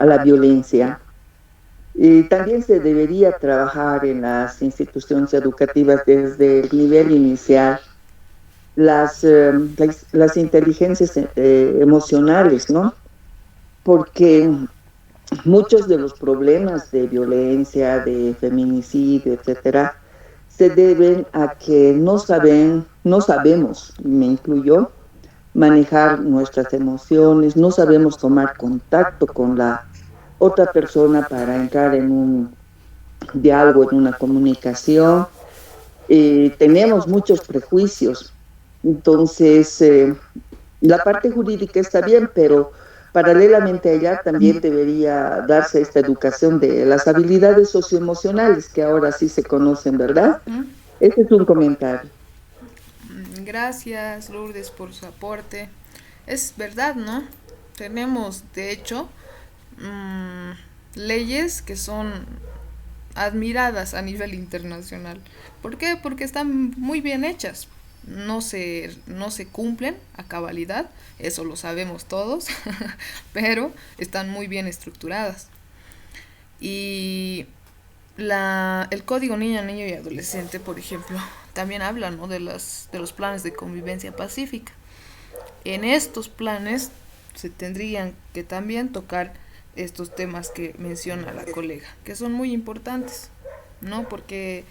la violencia, también se debería trabajar en las instituciones educativas desde el nivel inicial las inteligencias emocionales, ¿no? Porque muchos de los problemas de violencia, de feminicidio, etcétera, se deben a que no sabemos, me incluyo, manejar nuestras emociones, no sabemos tomar contacto con la otra persona para entrar en un diálogo, en una comunicación. Tenemos muchos prejuicios. Entonces, la parte jurídica está bien, pero paralelamente a ella también debería darse esta educación de las habilidades socioemocionales que ahora sí se conocen, ¿verdad? ¿Mm? Ese es un comentario. Gracias, Lourdes, por su aporte. Es verdad, ¿no? Tenemos, de hecho, mm, leyes que son admiradas a nivel internacional. ¿Por qué? Porque están muy bien hechas. No se cumplen a cabalidad, eso lo sabemos todos, pero están muy bien estructuradas. Y el Código Niño y Adolescente, por ejemplo, también habla, ¿no?, de los planes de convivencia pacífica. En estos planes se tendrían que también tocar estos temas que menciona la colega, que son muy importantes, ¿no? Porque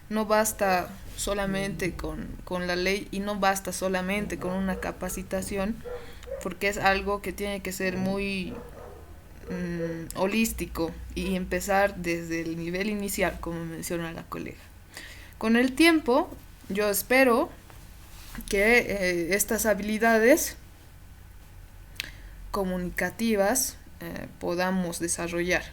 no basta solamente con la ley y no basta solamente con una capacitación, porque es algo que tiene que ser muy holístico y empezar desde el nivel inicial, como menciona la colega. Con el tiempo, yo espero que estas habilidades comunicativas podamos desarrollar,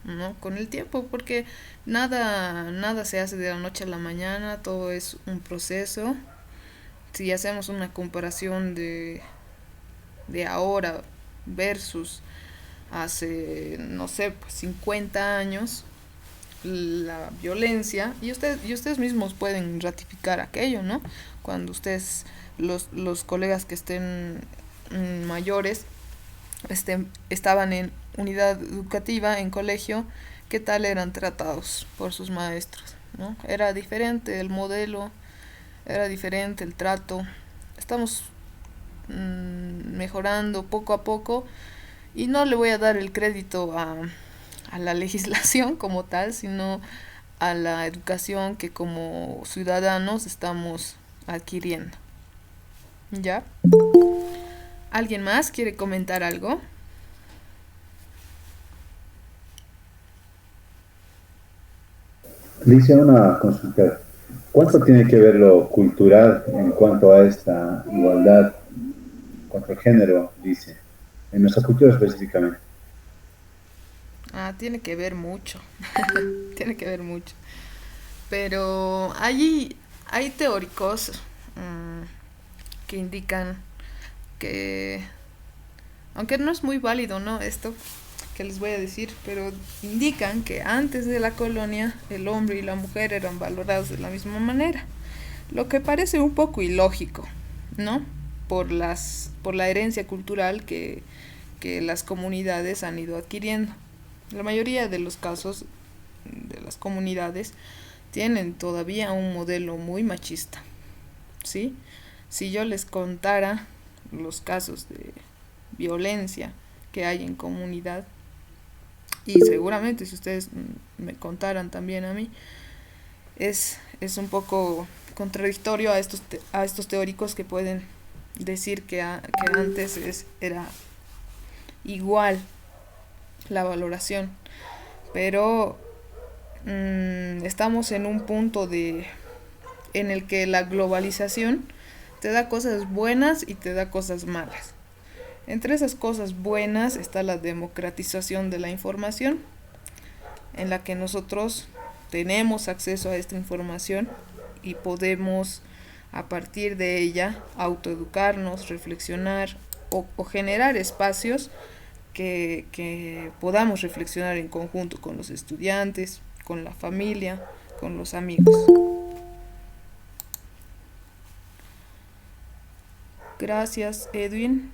¿no?, con el tiempo, porque nada se hace de la noche a la mañana, todo es un proceso. Si hacemos una comparación de ahora versus hace, no sé, pues 50 años, la violencia, y ustedes mismos pueden ratificar aquello, ¿no? Cuando ustedes, los colegas que estén mayores, estaban en unidad educativa, en colegio, ¿qué tal eran tratados por sus maestros, ¿no? Era diferente el modelo, era diferente el trato. Estamos mejorando poco a poco, y no le voy a dar el crédito a la legislación como tal, sino a la educación que como ciudadanos estamos adquiriendo. ¿Ya? ¿Alguien más quiere comentar algo? Le hice una consulta. ¿Cuánto tiene que ver lo cultural en cuanto a esta igualdad, en cuanto al género, dice, en nuestra cultura específicamente? Tiene que ver mucho. Tiene que ver mucho. Pero hay teóricos que indican que, aunque no es muy válido, ¿no?, esto que les voy a decir, pero indican que antes de la colonia el hombre y la mujer eran valorados de la misma manera, lo que parece un poco ilógico, ¿no? Por la herencia cultural que las comunidades han ido adquiriendo. La mayoría de los casos de las comunidades tienen todavía un modelo muy machista, ¿sí? Si yo les contara los casos de violencia que hay en comunidad, y seguramente si ustedes me contaran también a mí, es un poco contradictorio a estos teóricos que pueden decir que antes era igual la valoración, pero estamos en un punto en el que la globalización te da cosas buenas y te da cosas malas. Entre esas cosas buenas está la democratización de la información, en la que nosotros tenemos acceso a esta información y podemos a partir de ella autoeducarnos, reflexionar o generar espacios que podamos reflexionar en conjunto con los estudiantes, con la familia, con los amigos. Gracias, Edwin.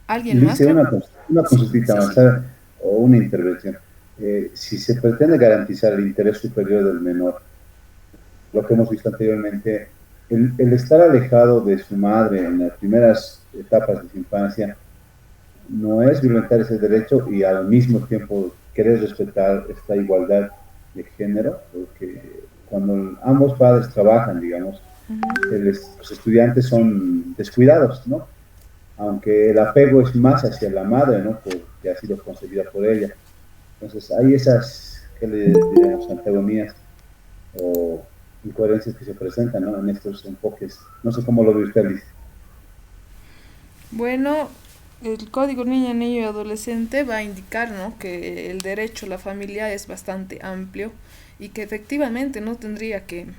¿Alguien más? Dice una consultita más, ¿sabe? O una intervención. Si se pretende garantizar el interés superior del menor, lo que hemos visto anteriormente, el estar alejado de su madre en las primeras etapas de su infancia no es violentar ese derecho y al mismo tiempo querer respetar esta igualdad de género, porque cuando ambos padres trabajan, digamos, los estudiantes son descuidados, ¿no? Aunque el apego es más hacia la madre, ¿no? Porque ha sido concebida por ella. Entonces hay esas, ¿qué le diríamos? Antagonías o incoherencias que se presentan, ¿no? En estos enfoques. No sé cómo lo ve usted, Liz. Bueno, el Código Niña, Niño y Adolescente va a indicar, ¿no?, que el derecho a la familia es bastante amplio y que efectivamente no tendría que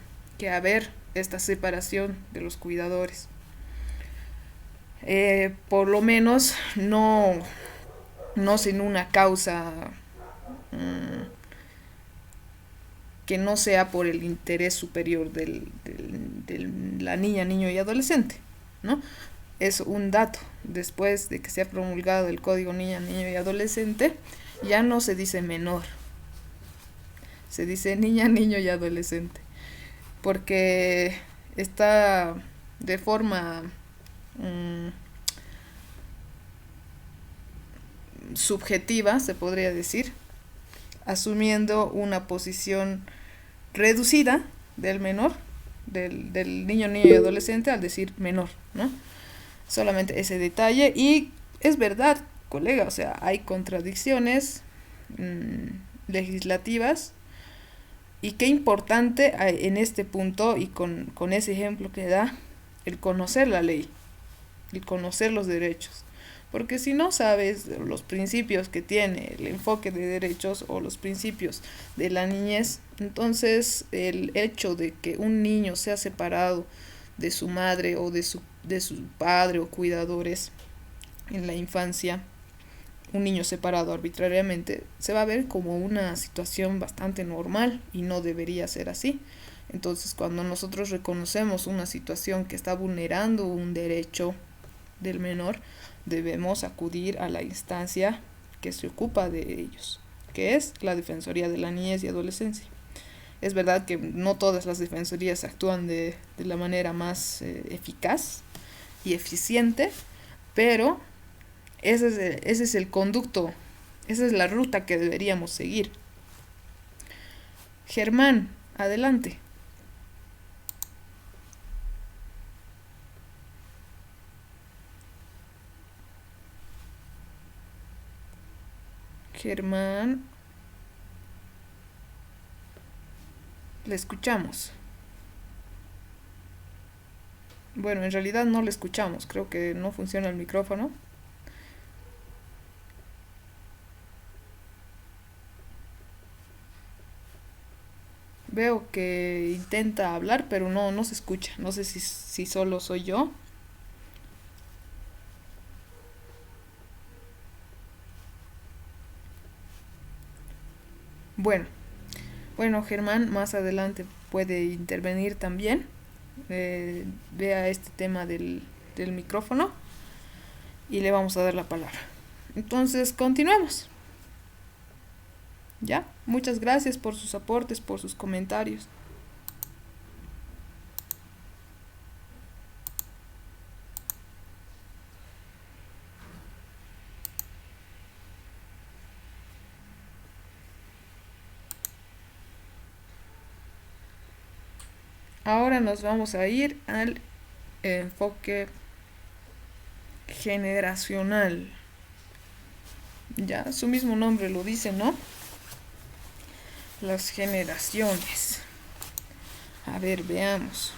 haber esta separación de los cuidadores. Por lo menos no sin una causa que no sea por el interés superior de la niña, niño y adolescente, ¿no? Es un dato. Después de que se ha promulgado el Código Niña, Niño y Adolescente, ya no se dice menor, se dice niña, niño y adolescente, porque está de forma subjetiva, se podría decir, asumiendo una posición reducida del menor, del niño, niño y adolescente, al decir menor, ¿no? Solamente ese detalle. Y es verdad, colega, o sea, hay contradicciones legislativas, y qué importante en este punto, y con ese ejemplo que da, el conocer la ley, el conocer los derechos. Porque si no sabes los principios que tiene el enfoque de derechos o los principios de la niñez, entonces el hecho de que un niño sea separado de su madre o de su padre o cuidadores en la infancia, un niño separado arbitrariamente, se va a ver como una situación bastante normal y no debería ser así. Entonces, cuando nosotros reconocemos una situación que está vulnerando un derecho del menor, debemos acudir a la instancia que se ocupa de ellos, que es la Defensoría de la Niñez y Adolescencia. Es verdad que no todas las defensorías actúan de la manera más eficaz y eficiente, pero ese es el conducto, esa es la ruta que deberíamos seguir. Germán, adelante. Germán, le escuchamos. Bueno, en realidad no le escuchamos, creo que no funciona el micrófono. Veo que intenta hablar, pero no se escucha. No sé si solo soy yo. Bueno, Germán más adelante puede intervenir también. Vea este tema del micrófono y le vamos a dar la palabra. Entonces, continuemos. ¿Ya? Muchas gracias por sus aportes, por sus comentarios. Ahora nos vamos a ir al enfoque generacional. Ya, su mismo nombre lo dice, ¿no? Las generaciones. A ver, veamos.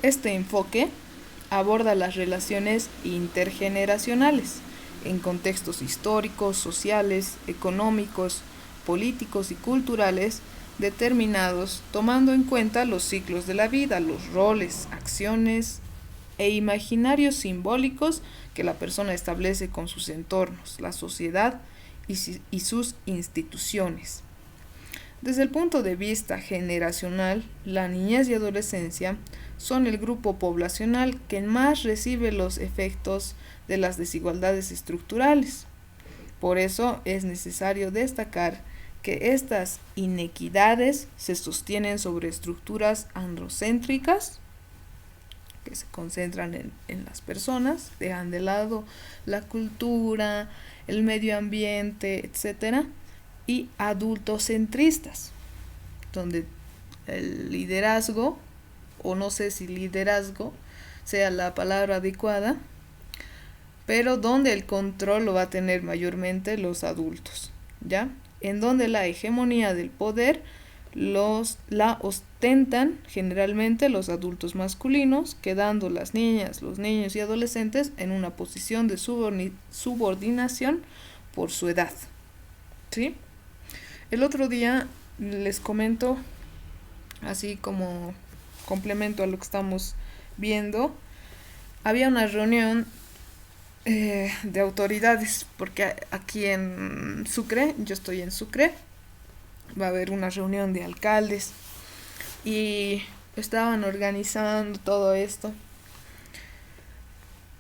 Este enfoque aborda las relaciones intergeneracionales en contextos históricos, sociales, económicos, políticos y culturales determinados, tomando en cuenta los ciclos de la vida, los roles, acciones e imaginarios simbólicos que la persona establece con sus entornos, la sociedad y sus instituciones. Desde el punto de vista generacional, la niñez y adolescencia son el grupo poblacional que más recibe los efectos de las desigualdades estructurales. Por eso es necesario destacar que estas inequidades se sostienen sobre estructuras androcéntricas, que se concentran en las personas, dejan de lado la cultura, el medio ambiente, etc., y adultocentristas, donde el liderazgo, o no sé si liderazgo sea la palabra adecuada, pero donde el control lo va a tener mayormente los adultos, ¿ya? En donde la hegemonía del poder la ostentan generalmente los adultos masculinos, quedando las niñas, los niños y adolescentes en una posición de subordinación por su edad, ¿sí? El otro día les comento, así como complemento a lo que estamos viendo, había una reunión de autoridades, porque aquí en Sucre, yo estoy en Sucre, va a haber una reunión de alcaldes y estaban organizando todo esto,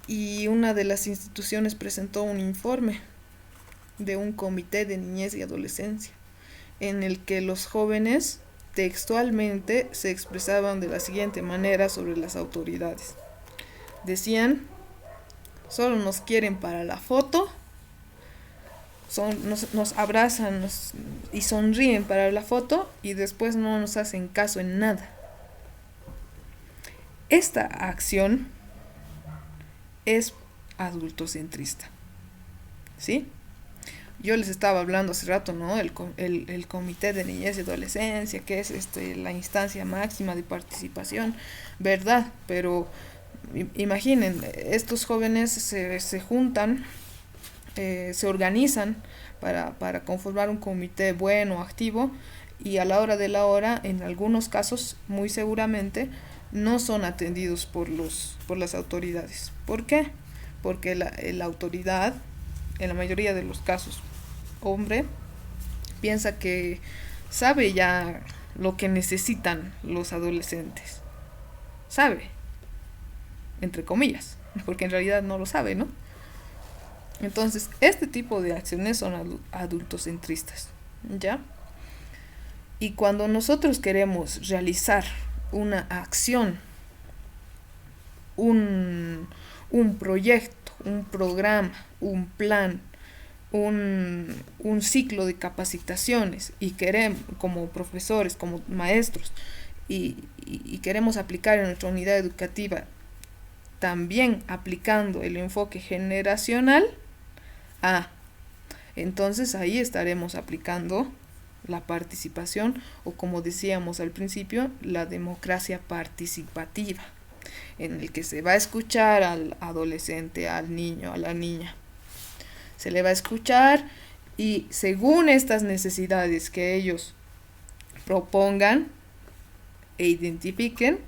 y una de las instituciones presentó un informe de un comité de niñez y adolescencia en el que los jóvenes textualmente se expresaban de la siguiente manera sobre las autoridades. Decían: solo nos quieren para la foto, nos abrazan y sonríen para la foto y después no nos hacen caso en nada. Esta acción es adultocentrista, ¿sí? Yo les estaba hablando hace rato, ¿no? El Comité de Niñez y Adolescencia, que es la instancia máxima de participación, ¿verdad? Pero imaginen, estos jóvenes se juntan, se organizan para conformar un comité bueno, activo, y a la hora de la hora, en algunos casos, muy seguramente, no son atendidos por las autoridades. ¿Por qué? Porque la autoridad, en la mayoría de los casos, hombre, piensa que sabe ya lo que necesitan los adolescentes. Sabe, entre comillas, porque en realidad no lo sabe, ¿no? Entonces, este tipo de acciones son adultocentristas, ¿ya? Y cuando nosotros queremos realizar una acción, un proyecto, un programa, un plan, un ciclo de capacitaciones, y queremos, como profesores, como maestros, y queremos aplicar en nuestra unidad educativa, también aplicando el enfoque generacional, entonces ahí estaremos aplicando la participación, o como decíamos al principio, la democracia participativa, en el que se va a escuchar al adolescente, al niño, a la niña. Se le va a escuchar y según estas necesidades que ellos propongan e identifiquen,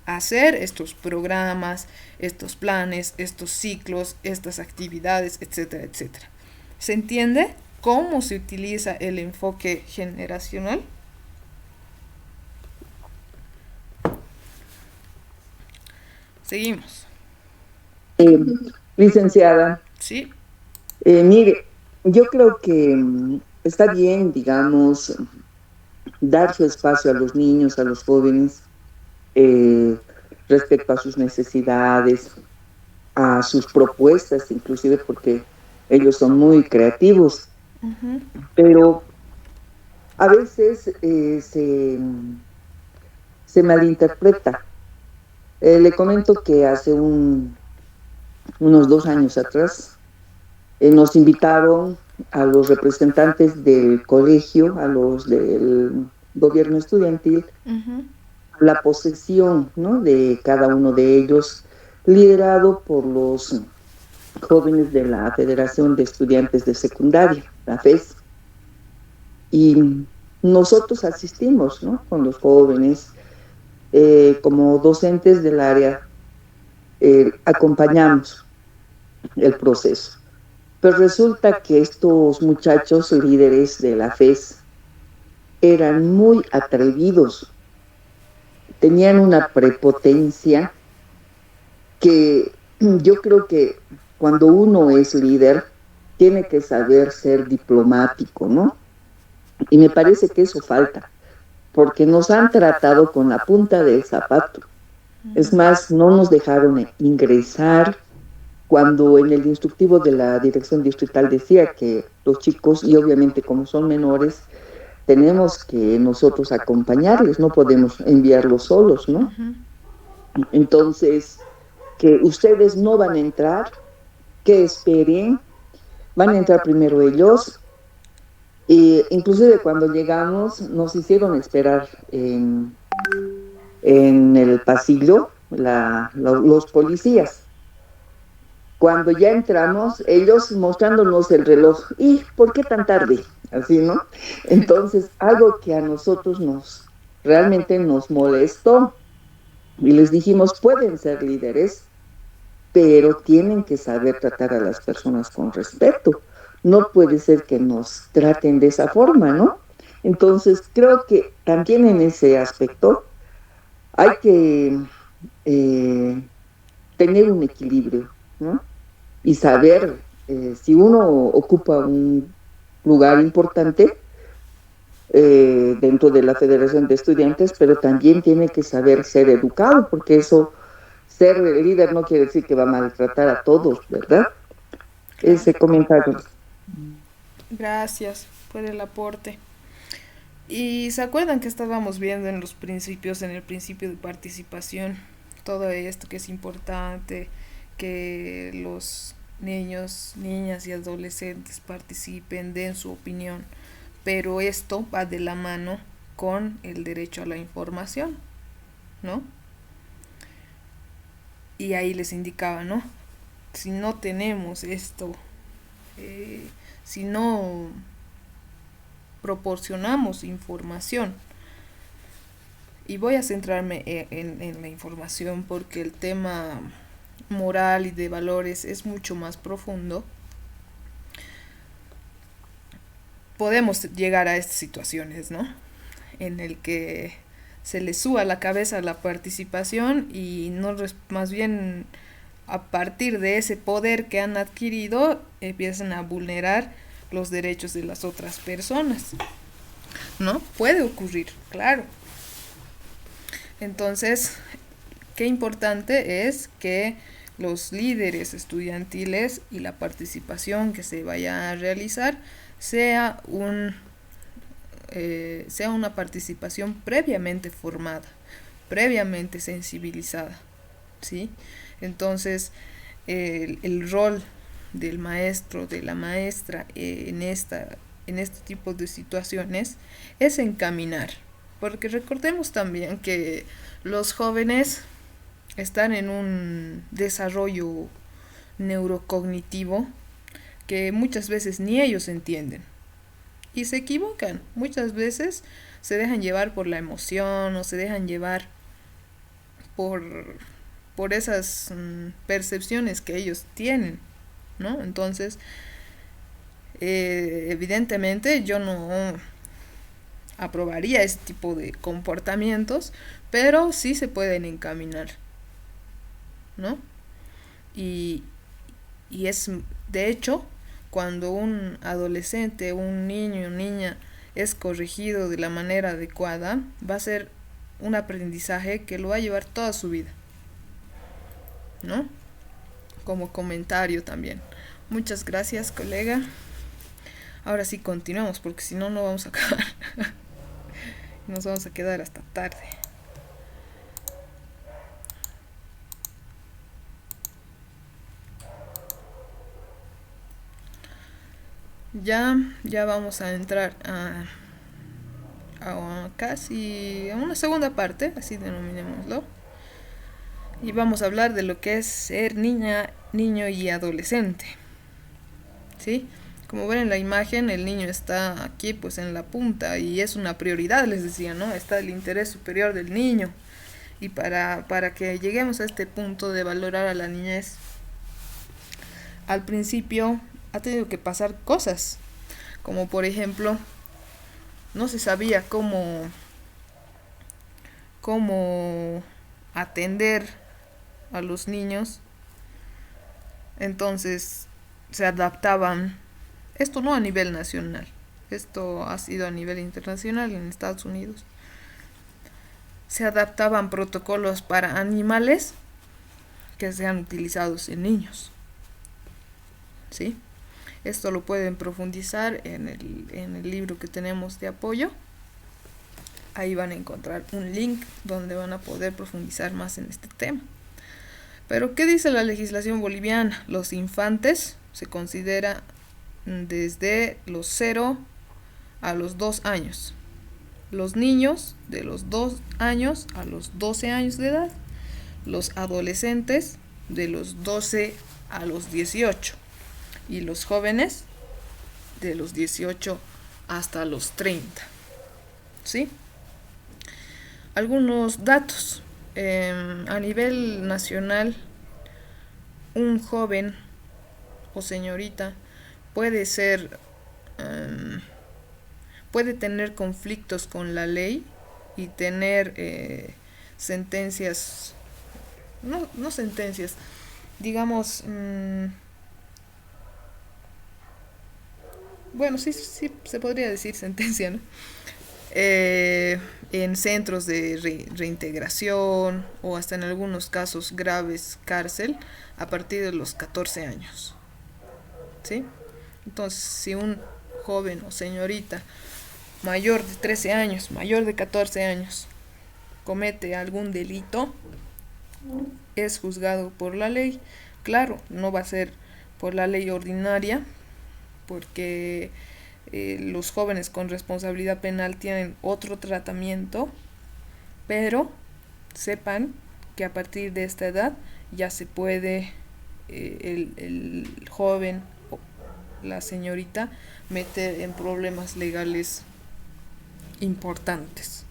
hacer estos programas, estos planes, estos ciclos, estas actividades, etcétera, etcétera. ¿Se entiende cómo se utiliza el enfoque generacional? Seguimos. Licenciada. Sí. Mire, yo creo que está bien, digamos, dar su espacio a los niños, a los jóvenes, respecto a sus necesidades, a sus propuestas, inclusive porque ellos son muy creativos. Uh-huh. Pero a veces se malinterpreta. Le comento que hace unos 2 años atrás nos invitaron a los representantes del colegio, a los del gobierno estudiantil, Uh-huh. la posesión, ¿no?, de cada uno de ellos, liderado por los jóvenes de la Federación de Estudiantes de Secundaria, la FES. Y nosotros asistimos, ¿no?, con los jóvenes, como docentes del área. acompañamos el proceso. Pero resulta que estos muchachos líderes de la FES eran muy atrevidos, tenían una prepotencia que yo creo que cuando uno es líder tiene que saber ser diplomático, ¿no? Y me parece que eso falta, porque nos han tratado con la punta del zapato. Es más, no nos dejaron ingresar cuando en el instructivo de la dirección distrital decía que los chicos, y obviamente como son menores, tenemos que nosotros acompañarles, no podemos enviarlos solos, ¿no? Entonces, que ustedes no van a entrar, que esperen, van a entrar primero ellos. Inclusive cuando llegamos nos hicieron esperar en el pasillo los policías. Cuando ya entramos, ellos mostrándonos el reloj. ¿Y por qué tan tarde? Así, ¿no? Entonces, algo que a nosotros realmente nos molestó. Y les dijimos, pueden ser líderes, pero tienen que saber tratar a las personas con respeto. No puede ser que nos traten de esa forma, ¿no? Entonces, creo que también en ese aspecto hay que tener un equilibrio, ¿no? Y saber si uno ocupa un lugar importante dentro de la Federación de Estudiantes, pero también tiene que saber ser educado, porque eso, ser líder no quiere decir que va a maltratar a todos, ¿verdad? Claro. Ese comentario. Gracias por el aporte. Y se acuerdan que estábamos viendo en los principios, en el principio de participación, todo esto que es importante, que los niños, niñas y adolescentes participen, den su opinión, pero esto va de la mano con el derecho a la información, ¿no? Y ahí les indicaba, ¿no? Si no tenemos esto, si no proporcionamos información, y voy a centrarme en la información porque el tema moral y de valores es mucho más profundo, podemos llegar a estas situaciones, ¿no? En el que se les suba la cabeza la participación y no más bien a partir de ese poder que han adquirido empiezan a vulnerar los derechos de las otras personas, ¿no? Puede ocurrir, claro. Entonces, qué importante es que los líderes estudiantiles y la participación que se vaya a realizar sea una participación previamente formada, previamente sensibilizada, ¿sí? Entonces, el rol del maestro, de la maestra en este tipo de situaciones es encaminar, porque recordemos también que los jóvenes están en un desarrollo neurocognitivo que muchas veces ni ellos entienden y se equivocan. Muchas veces se dejan llevar por la emoción o se dejan llevar por esas percepciones que ellos tienen, ¿no? Entonces, evidentemente yo no aprobaría ese tipo de comportamientos, pero sí se pueden encaminar, ¿no? Y es, de hecho, cuando un adolescente, un niño o niña es corregido de la manera adecuada, va a ser un aprendizaje que lo va a llevar toda su vida, ¿no? Como comentario también. Muchas gracias, colega. Ahora sí continuamos, porque si no, no vamos a acabar. Nos vamos a quedar hasta tarde. Ya vamos a entrar a casi a una segunda parte, así denominémoslo. Y vamos a hablar de lo que es ser niña, niño y adolescente. ¿Sí? Como ven en la imagen, el niño está aquí pues en la punta y es una prioridad, les decía, ¿no? Está el interés superior del niño y para que lleguemos a este punto de valorar a la niñez, al principio ha tenido que pasar cosas, como por ejemplo, no se sabía cómo atender a los niños, entonces se adaptaban, esto no a nivel nacional, esto ha sido a nivel internacional en Estados Unidos, se adaptaban protocolos para animales que sean utilizados en niños, ¿sí? Esto lo pueden profundizar en el libro que tenemos de apoyo. Ahí van a encontrar un link donde van a poder profundizar más en este tema. Pero, ¿qué dice la legislación boliviana? Los infantes se considera desde los 0 a los 2 años. Los niños de los 2 años a los 12 años de edad. Los adolescentes de los 12 a los 18. Y los jóvenes de los 18 hasta los 30. ¿Sí? Algunos datos. A nivel nacional, un joven o señorita puede tener conflictos con la ley y tener sentencias, no sentencias, digamos, bueno, sí se podría decir sentencia, ¿no? En centros de reintegración o hasta en algunos casos graves cárcel a partir de los 14 años. ¿Sí? Entonces, si un joven o señorita mayor de 13 años, mayor de 14 años, comete algún delito, es juzgado por la ley. Claro, no va a ser por la ley ordinaria, porque los jóvenes con responsabilidad penal tienen otro tratamiento, pero sepan que a partir de esta edad ya se puede el joven o la señorita meter en problemas legales importantes.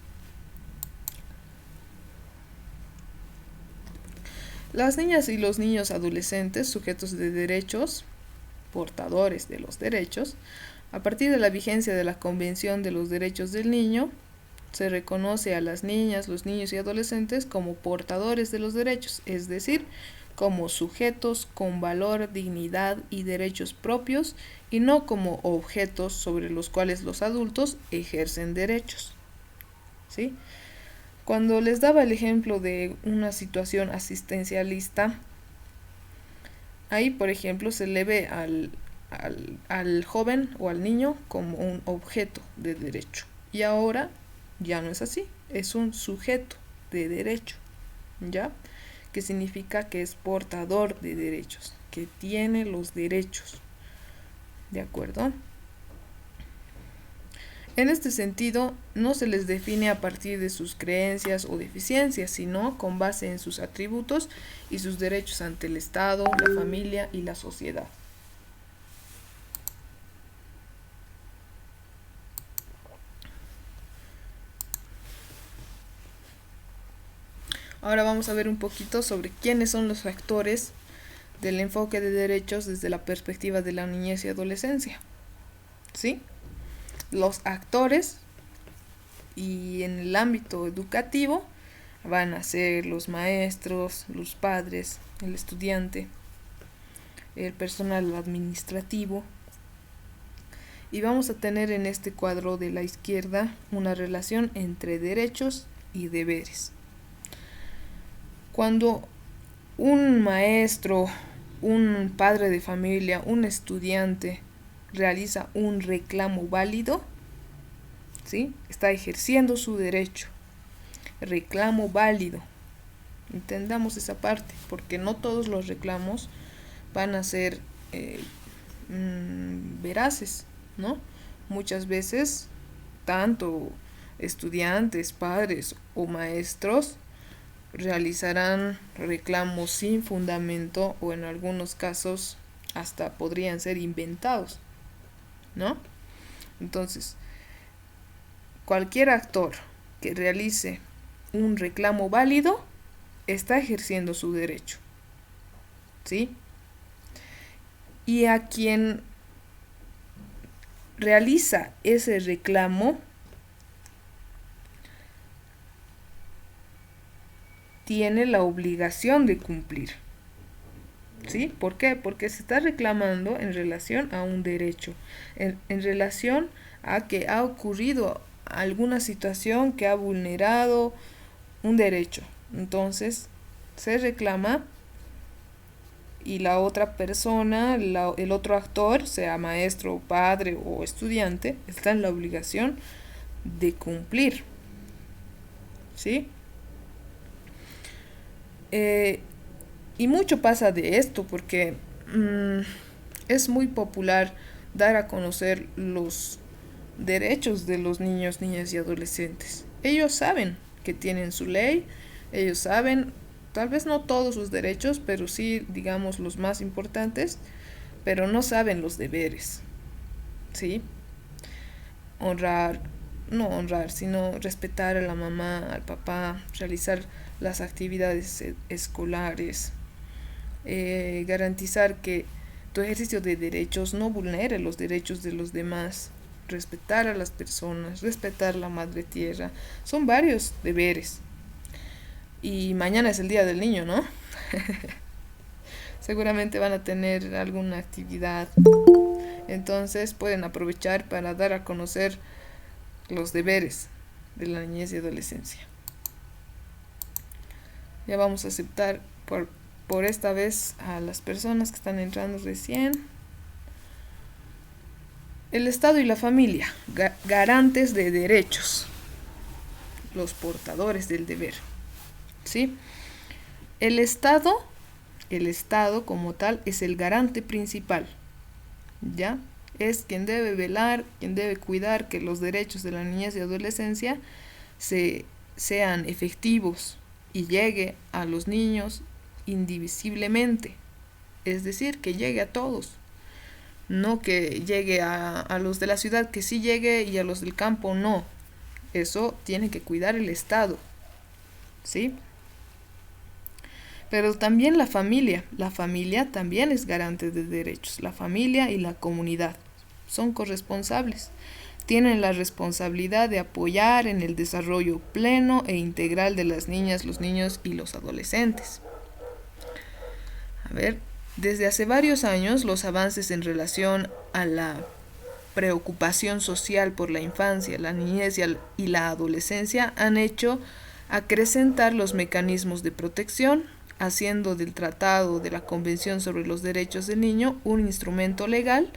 Las niñas y los niños adolescentes, sujetos de derechos, portadores de los derechos, a partir de la vigencia de la Convención de los Derechos del Niño, se reconoce a las niñas, los niños y adolescentes como portadores de los derechos, es decir, como sujetos con valor, dignidad y derechos propios, y no como objetos sobre los cuales los adultos ejercen derechos. ¿Sí? Cuando les daba el ejemplo de una situación asistencialista, ahí, por ejemplo, se le ve al joven o al niño como un objeto de derecho. Y ahora ya no es así, es un sujeto de derecho, ¿ya? Que significa que es portador de derechos, que tiene los derechos, ¿de acuerdo? En este sentido, no se les define a partir de sus creencias o deficiencias, sino con base en sus atributos y sus derechos ante el Estado, la familia y la sociedad. Ahora vamos a ver un poquito sobre quiénes son los actores del enfoque de derechos desde la perspectiva de la niñez y adolescencia. ¿Sí? Los actores, y en el ámbito educativo van a ser los maestros, los padres, el estudiante, el personal administrativo. Y vamos a tener en este cuadro de la izquierda una relación entre derechos y deberes. Cuando un maestro, un padre de familia, un estudiante realiza un reclamo válido, ¿sí? Está ejerciendo su derecho. Reclamo válido. Entendamos esa parte, porque no todos los reclamos van a ser veraces, ¿no? Muchas veces, tanto estudiantes, padres o maestros realizarán reclamos sin fundamento o en algunos casos hasta podrían ser inventados, ¿no? Entonces, cualquier actor que realice un reclamo válido, está ejerciendo su derecho, ¿sí? Y a quien realiza ese reclamo tiene la obligación de cumplir, ¿sí? ¿Por qué? Porque se está reclamando en relación a un derecho, en relación a que ha ocurrido alguna situación que ha vulnerado un derecho. Entonces, se reclama y la otra persona, el otro actor, sea maestro, padre o estudiante, está en la obligación de cumplir, ¿sí? Y mucho pasa de esto porque es muy popular dar a conocer los derechos de los niños, niñas y adolescentes. Ellos saben que tienen su ley, ellos saben, tal vez no todos sus derechos, pero sí, digamos, los más importantes, pero no saben los deberes, ¿sí? No honrar, sino respetar a la mamá, al papá, realizar las actividades escolares, garantizar que tu ejercicio de derechos no vulnere los derechos de los demás, respetar a las personas, respetar la madre tierra. Son varios deberes. Y mañana es el Día del Niño, ¿no? Seguramente van a tener alguna actividad. Entonces pueden aprovechar para dar a conocer los deberes de la niñez y adolescencia. Ya vamos a aceptar por esta vez a las personas que están entrando recién. El Estado y la familia, garantes de derechos, los portadores del deber, ¿sí? El Estado como tal es el garante principal, ¿ya? Es quien debe velar, quien debe cuidar que los derechos de la niñez y adolescencia sean efectivos y llegue a los niños indivisiblemente, es decir, que llegue a todos, no que llegue a los de la ciudad, que sí llegue, y a los del campo no. Eso tiene que cuidar el Estado, ¿sí? Pero también la familia también es garante de derechos. La familia y la comunidad son corresponsables. Tienen la responsabilidad de apoyar en el desarrollo pleno e integral de las niñas, los niños y los adolescentes. A ver, desde hace varios años los avances en relación a la preocupación social por la infancia, la niñez y la adolescencia han hecho acrecentar los mecanismos de protección, haciendo del Tratado de la Convención sobre los Derechos del Niño un instrumento legal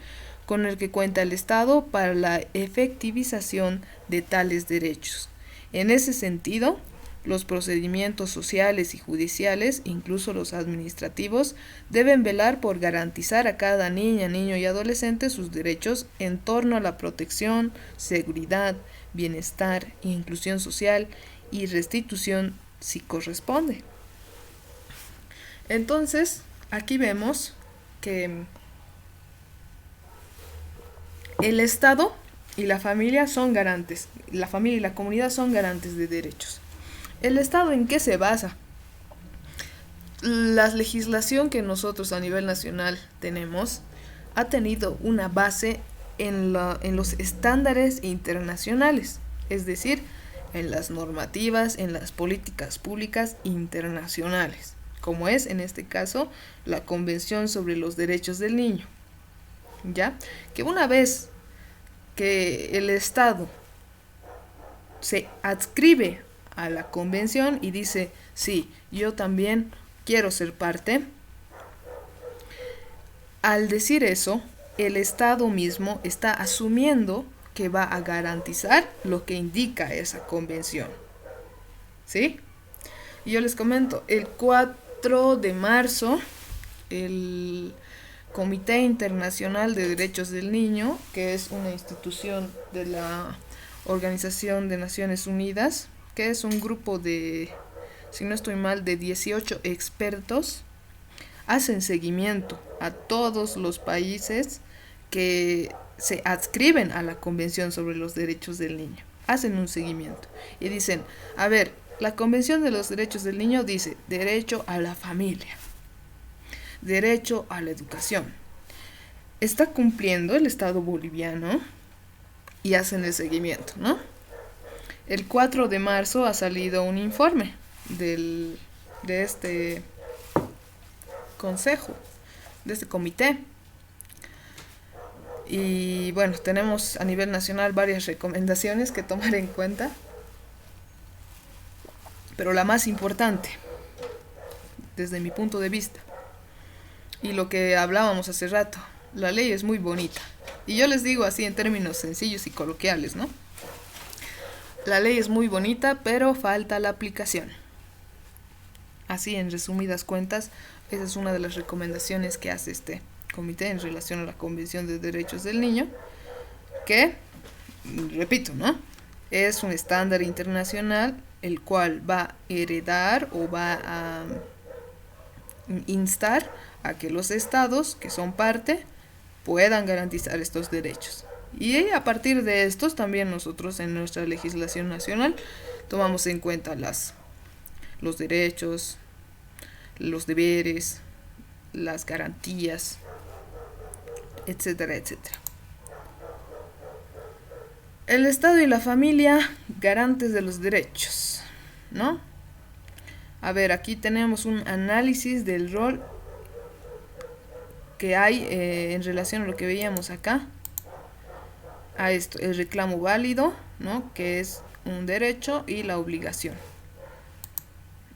con el que cuenta el Estado para la efectivización de tales derechos. En ese sentido, los procedimientos sociales y judiciales, incluso los administrativos, deben velar por garantizar a cada niña, niño y adolescente sus derechos en torno a la protección, seguridad, bienestar, inclusión social y restitución si corresponde. Entonces, aquí vemos que el Estado y la familia son garantes, la familia y la comunidad son garantes de derechos. ¿El Estado en qué se basa? La legislación que nosotros a nivel nacional tenemos ha tenido una base en los estándares internacionales, es decir, en las normativas, en las políticas públicas internacionales, como es en este caso la Convención sobre los Derechos del Niño, ¿ya? Que una vez que el Estado se adscribe a la convención y dice, sí, yo también quiero ser parte, al decir eso, el Estado mismo está asumiendo que va a garantizar lo que indica esa convención, ¿sí? Y yo les comento, el 4 de marzo, el Comité Internacional de Derechos del Niño, que es una institución de la Organización de Naciones Unidas, que es un grupo de, si no estoy mal, de 18 expertos, hacen seguimiento a todos los países que se adscriben a la Convención sobre los Derechos del Niño. Hacen un seguimiento y dicen, a ver, La Convención de los Derechos del Niño dice derecho a la familia, derecho a la educación. Está cumpliendo el Estado boliviano y hacen el seguimiento, ¿no? El 4 de marzo ha salido un informe de este consejo, de este comité. Y bueno, tenemos a nivel nacional varias recomendaciones que tomar en cuenta. Pero la más importante, desde mi punto de vista, y lo que hablábamos hace rato, la ley es muy bonita. Y yo les digo así en términos sencillos y coloquiales, ¿no? La ley es muy bonita, pero falta la aplicación. Así, en resumidas cuentas, esa es una de las recomendaciones que hace este comité en relación a la Convención de Derechos del Niño, que, repito, ¿no? Es un estándar internacional el cual va a heredar o va a instar a que los estados que son parte puedan garantizar estos derechos. Y a partir de estos también nosotros en nuestra legislación nacional tomamos en cuenta los derechos, los deberes, las garantías, etcétera, etcétera. El Estado y la familia, garantes de los derechos, ¿no? A ver, aquí tenemos un análisis del rol que hay en relación a lo que veíamos acá. A esto, el reclamo válido, ¿no? Que es un derecho, y la obligación.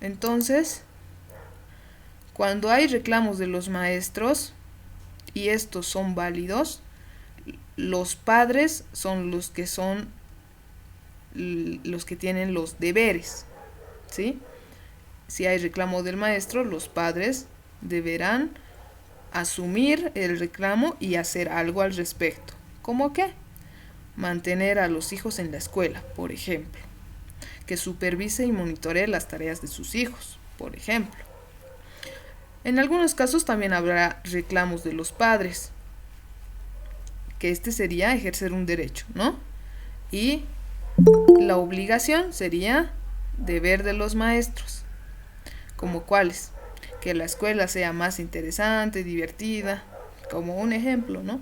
Entonces, cuando hay reclamos de los maestros y estos son válidos, los padres son los que tienen los deberes, ¿sí? Si hay reclamo del maestro, los padres deberán asumir el reclamo y hacer algo al respecto. ¿Cómo qué? Mantener a los hijos en la escuela, por ejemplo. Que supervise y monitoree las tareas de sus hijos, por ejemplo. En algunos casos también habrá reclamos de los padres, que este sería ejercer un derecho, ¿no? Y la obligación sería deber de los maestros. ¿Como cuáles? Que la escuela sea más interesante, divertida, como un ejemplo, ¿no?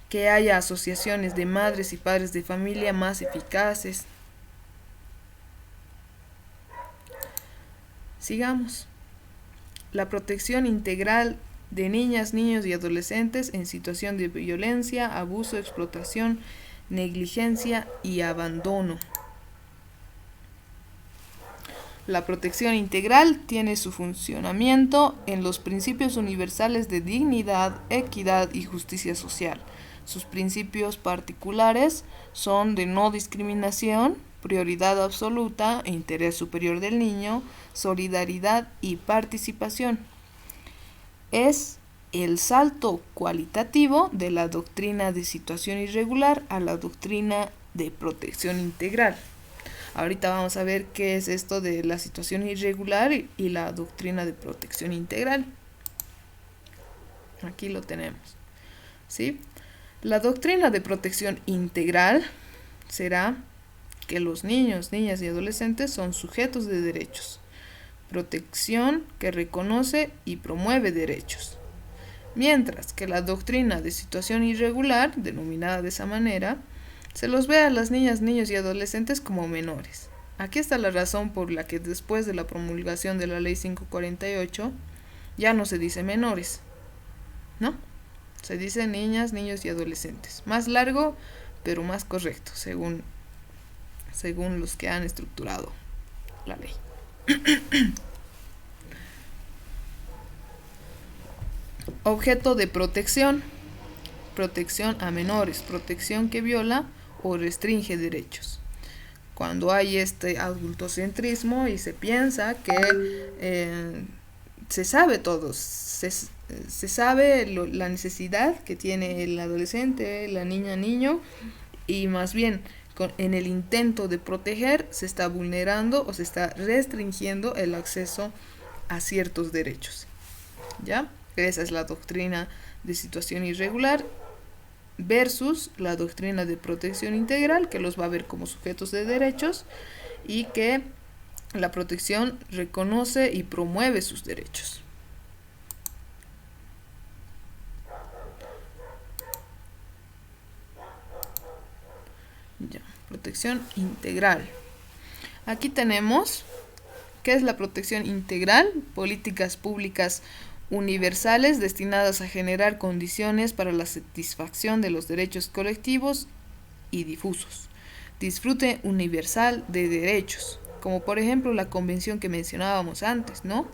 Que haya asociaciones de madres y padres de familia más eficaces. Sigamos. La protección integral de niñas, niños y adolescentes en situación de violencia, abuso, explotación, negligencia y abandono. La protección integral tiene su funcionamiento en los principios universales de dignidad, equidad y justicia social. Sus principios particulares son de no discriminación, prioridad absoluta, interés superior del niño, solidaridad y participación. Es el salto cualitativo de la doctrina de situación irregular a la doctrina de protección integral. Ahorita vamos a ver qué es esto de la situación irregular y la doctrina de protección integral. Aquí lo tenemos, ¿sí? La doctrina de protección integral será que los niños, niñas y adolescentes son sujetos de derechos. Protección que reconoce y promueve derechos. Mientras que la doctrina de situación irregular, denominada de esa manera, se los ve a las niñas, niños y adolescentes como menores. Aquí está la razón por la que después de la promulgación de la Ley 548 ya no se dice menores, ¿no? Se dice niñas, niños y adolescentes. Más largo, pero más correcto, según los que han estructurado la ley. Objeto de protección. Protección a menores. Protección que viola o restringe derechos. Cuando hay este adultocentrismo y se piensa que se sabe todo, se sabe la necesidad que tiene el adolescente, la niña, niño, y más bien en el intento de proteger se está vulnerando o se está restringiendo el acceso a ciertos derechos. ¿Ya? Esa es la doctrina de situación irregular versus la doctrina de protección integral, que los va a ver como sujetos de derechos y que La protección reconoce y promueve sus derechos. Ya, protección integral. Aquí tenemos, ¿qué es la protección integral? Políticas públicas universales destinadas a generar condiciones para la satisfacción de los derechos colectivos y difusos. Disfrute universal de derechos, como por ejemplo la convención que mencionábamos antes, ¿no?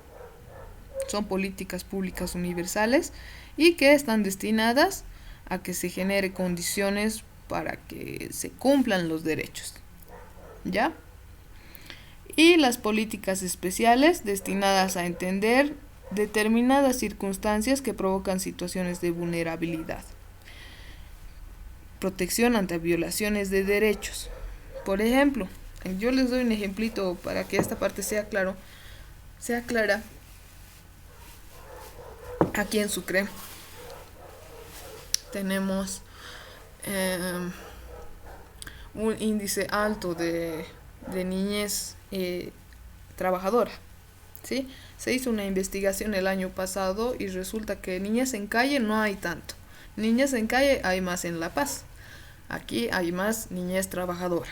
Son políticas públicas universales y que están destinadas a que se genere condiciones para que se cumplan los derechos, ¿ya? Y las políticas especiales destinadas a entender determinadas circunstancias que provocan situaciones de vulnerabilidad. Protección ante violaciones de derechos. Por ejemplo, yo les doy un ejemplito para que esta parte sea clara. Aquí en Sucre tenemos un índice alto de niñez trabajadora, ¿sí? Se hizo una investigación el año pasado y resulta que niñez en calle no hay tanto. Niñez en calle hay más en La Paz. Aquí hay más niñez trabajadora.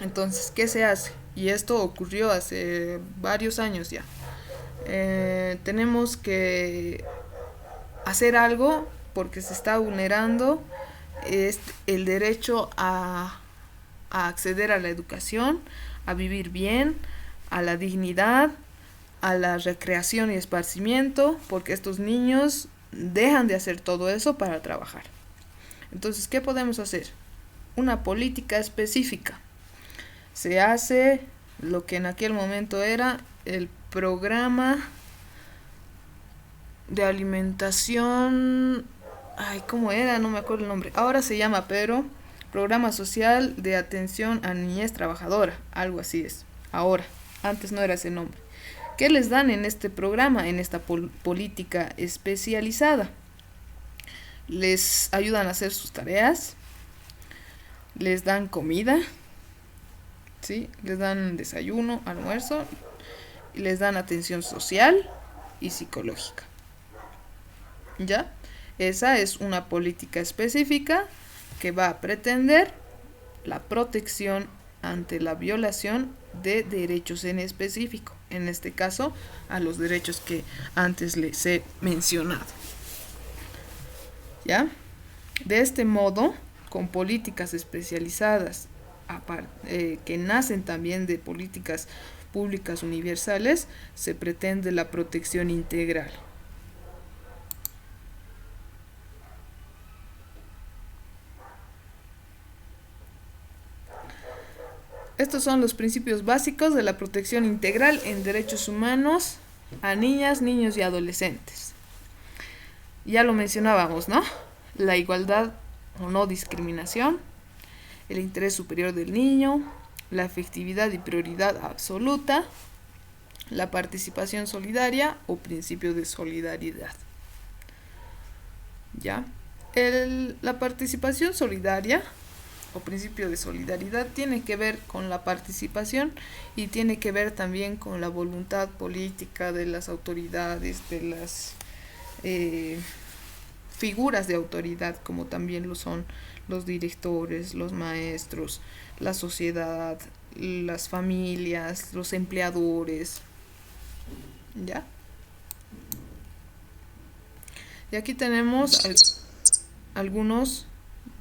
Entonces, ¿qué se hace? Y esto ocurrió hace varios años ya. Tenemos que hacer algo porque se está vulnerando el derecho a acceder a la educación, a vivir bien, a la dignidad, a la recreación y esparcimiento, porque estos niños dejan de hacer todo eso para trabajar. Entonces, ¿qué podemos hacer? Una política específica. Se hace lo que en aquel momento era el programa de alimentación, ¿cómo era? No me acuerdo el nombre. Ahora se llama, pero Programa Social de Atención a Niñez Trabajadora, algo así es. Ahora, antes no era ese nombre. ¿Qué les dan en este programa, en esta política especializada? Les ayudan a hacer sus tareas, les dan comida, ¿sí? Les dan desayuno, almuerzo, y les dan atención social y psicológica. ¿Ya? Esa es una política específica que va a pretender la protección ante la violación de derechos en específico, en este caso a los derechos que antes les he mencionado. ¿Ya? De este modo, con políticas especializadas que nacen también de políticas públicas universales, se pretende la protección integral. Estos son los principios básicos de la protección integral en derechos humanos a niñas, niños y adolescentes. Ya lo mencionábamos, ¿no? La igualdad o no discriminación, el interés superior del niño, la efectividad y prioridad absoluta, la participación solidaria o principio de solidaridad. ¿Ya? La participación solidaria o principio de solidaridad tiene que ver con la participación y tiene que ver también con la voluntad política de las autoridades, de las figuras de autoridad, como también lo son los directores, los maestros, la sociedad, las familias, los empleadores. ¿Ya? Y aquí tenemos algunos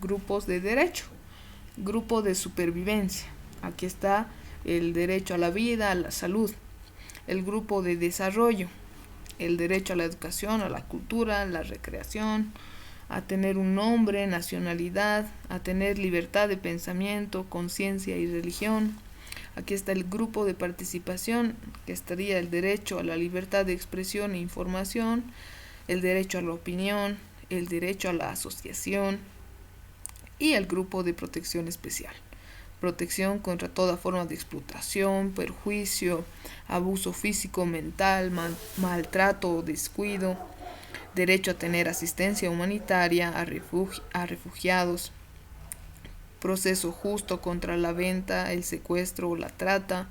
grupos de derecho. Grupo de supervivencia. Aquí está el derecho a la vida, a la salud. El grupo de desarrollo. El derecho a la educación, a la cultura, a la recreación, a tener un nombre, nacionalidad, a tener libertad de pensamiento, conciencia y religión. Aquí está el grupo de participación, que estaría el derecho a la libertad de expresión e información, el derecho a la opinión, el derecho a la asociación y el grupo de protección especial. Protección contra toda forma de explotación, perjuicio, abuso físico, mental, maltrato o descuido, derecho a tener asistencia humanitaria a refugiados, proceso justo contra la venta, el secuestro o la trata,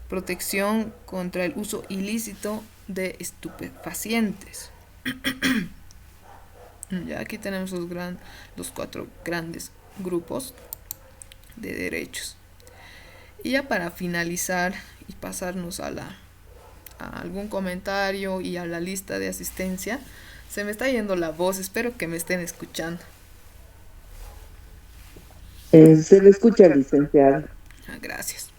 protección contra el uso ilícito de estupefacientes. Ya aquí tenemos los 4 grandes grupos de derechos. Y ya para finalizar y pasarnos a algún comentario y a la lista de asistencia, se me está yendo la voz, espero que me estén escuchando. Se le escucha, licenciada. Gracias.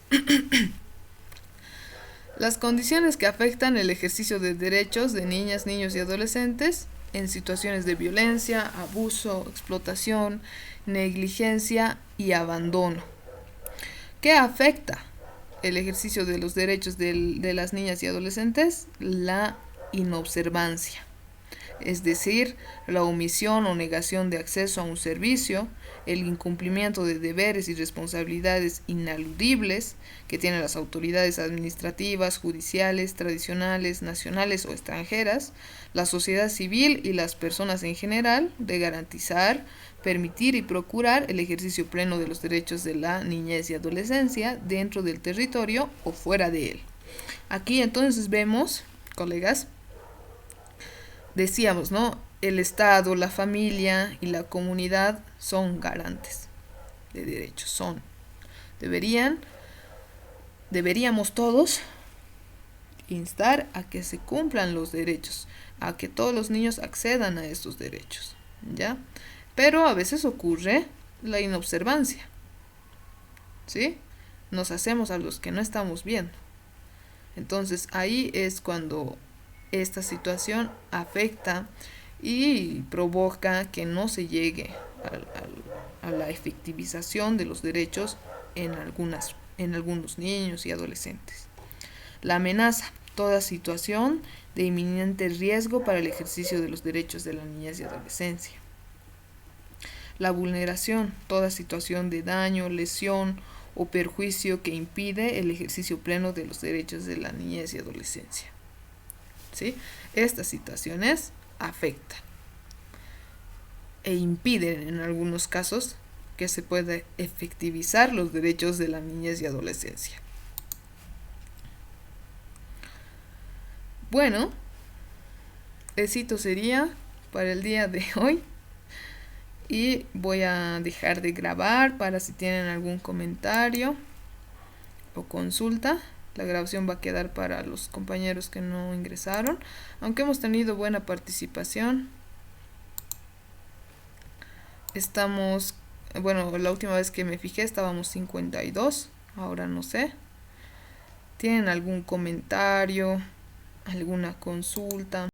Las condiciones que afectan el ejercicio de derechos de niñas, niños y adolescentes en situaciones de violencia, abuso, explotación, negligencia y abandono. ¿Qué afecta el ejercicio de los derechos de las niñas y adolescentes? La inobservancia, es decir, la omisión o negación de acceso a un servicio, el incumplimiento de deberes y responsabilidades inaludibles que tienen las autoridades administrativas, judiciales, tradicionales, nacionales o extranjeras, la sociedad civil y las personas en general, de garantizar, permitir y procurar el ejercicio pleno de los derechos de la niñez y adolescencia dentro del territorio o fuera de él. Aquí entonces vemos, colegas, decíamos, ¿no? El Estado, la familia y la comunidad son garantes de derechos, deberíamos todos instar a que se cumplan los derechos, a que todos los niños accedan a estos derechos, ¿ya? Pero a veces ocurre la inobservancia, ¿sí? Nos hacemos a los que no estamos viendo. Entonces ahí es cuando esta situación afecta y provoca que no se llegue a la efectivización de los derechos en algunos niños y adolescentes. La amenaza, toda situación de inminente riesgo para el ejercicio de los derechos de la niñez y adolescencia. La vulneración, toda situación de daño, lesión o perjuicio que impide el ejercicio pleno de los derechos de la niñez y adolescencia. ¿Sí? Estas situaciones afectan e impiden en algunos casos que se pueda efectivizar los derechos de la niñez y adolescencia. Bueno, eso sería para el día de hoy y voy a dejar de grabar para si tienen algún comentario o consulta. La grabación va a quedar para los compañeros que no ingresaron, aunque hemos tenido buena participación. La última vez que me fijé estábamos 52, ahora no sé. ¿Tienen algún comentario, alguna consulta?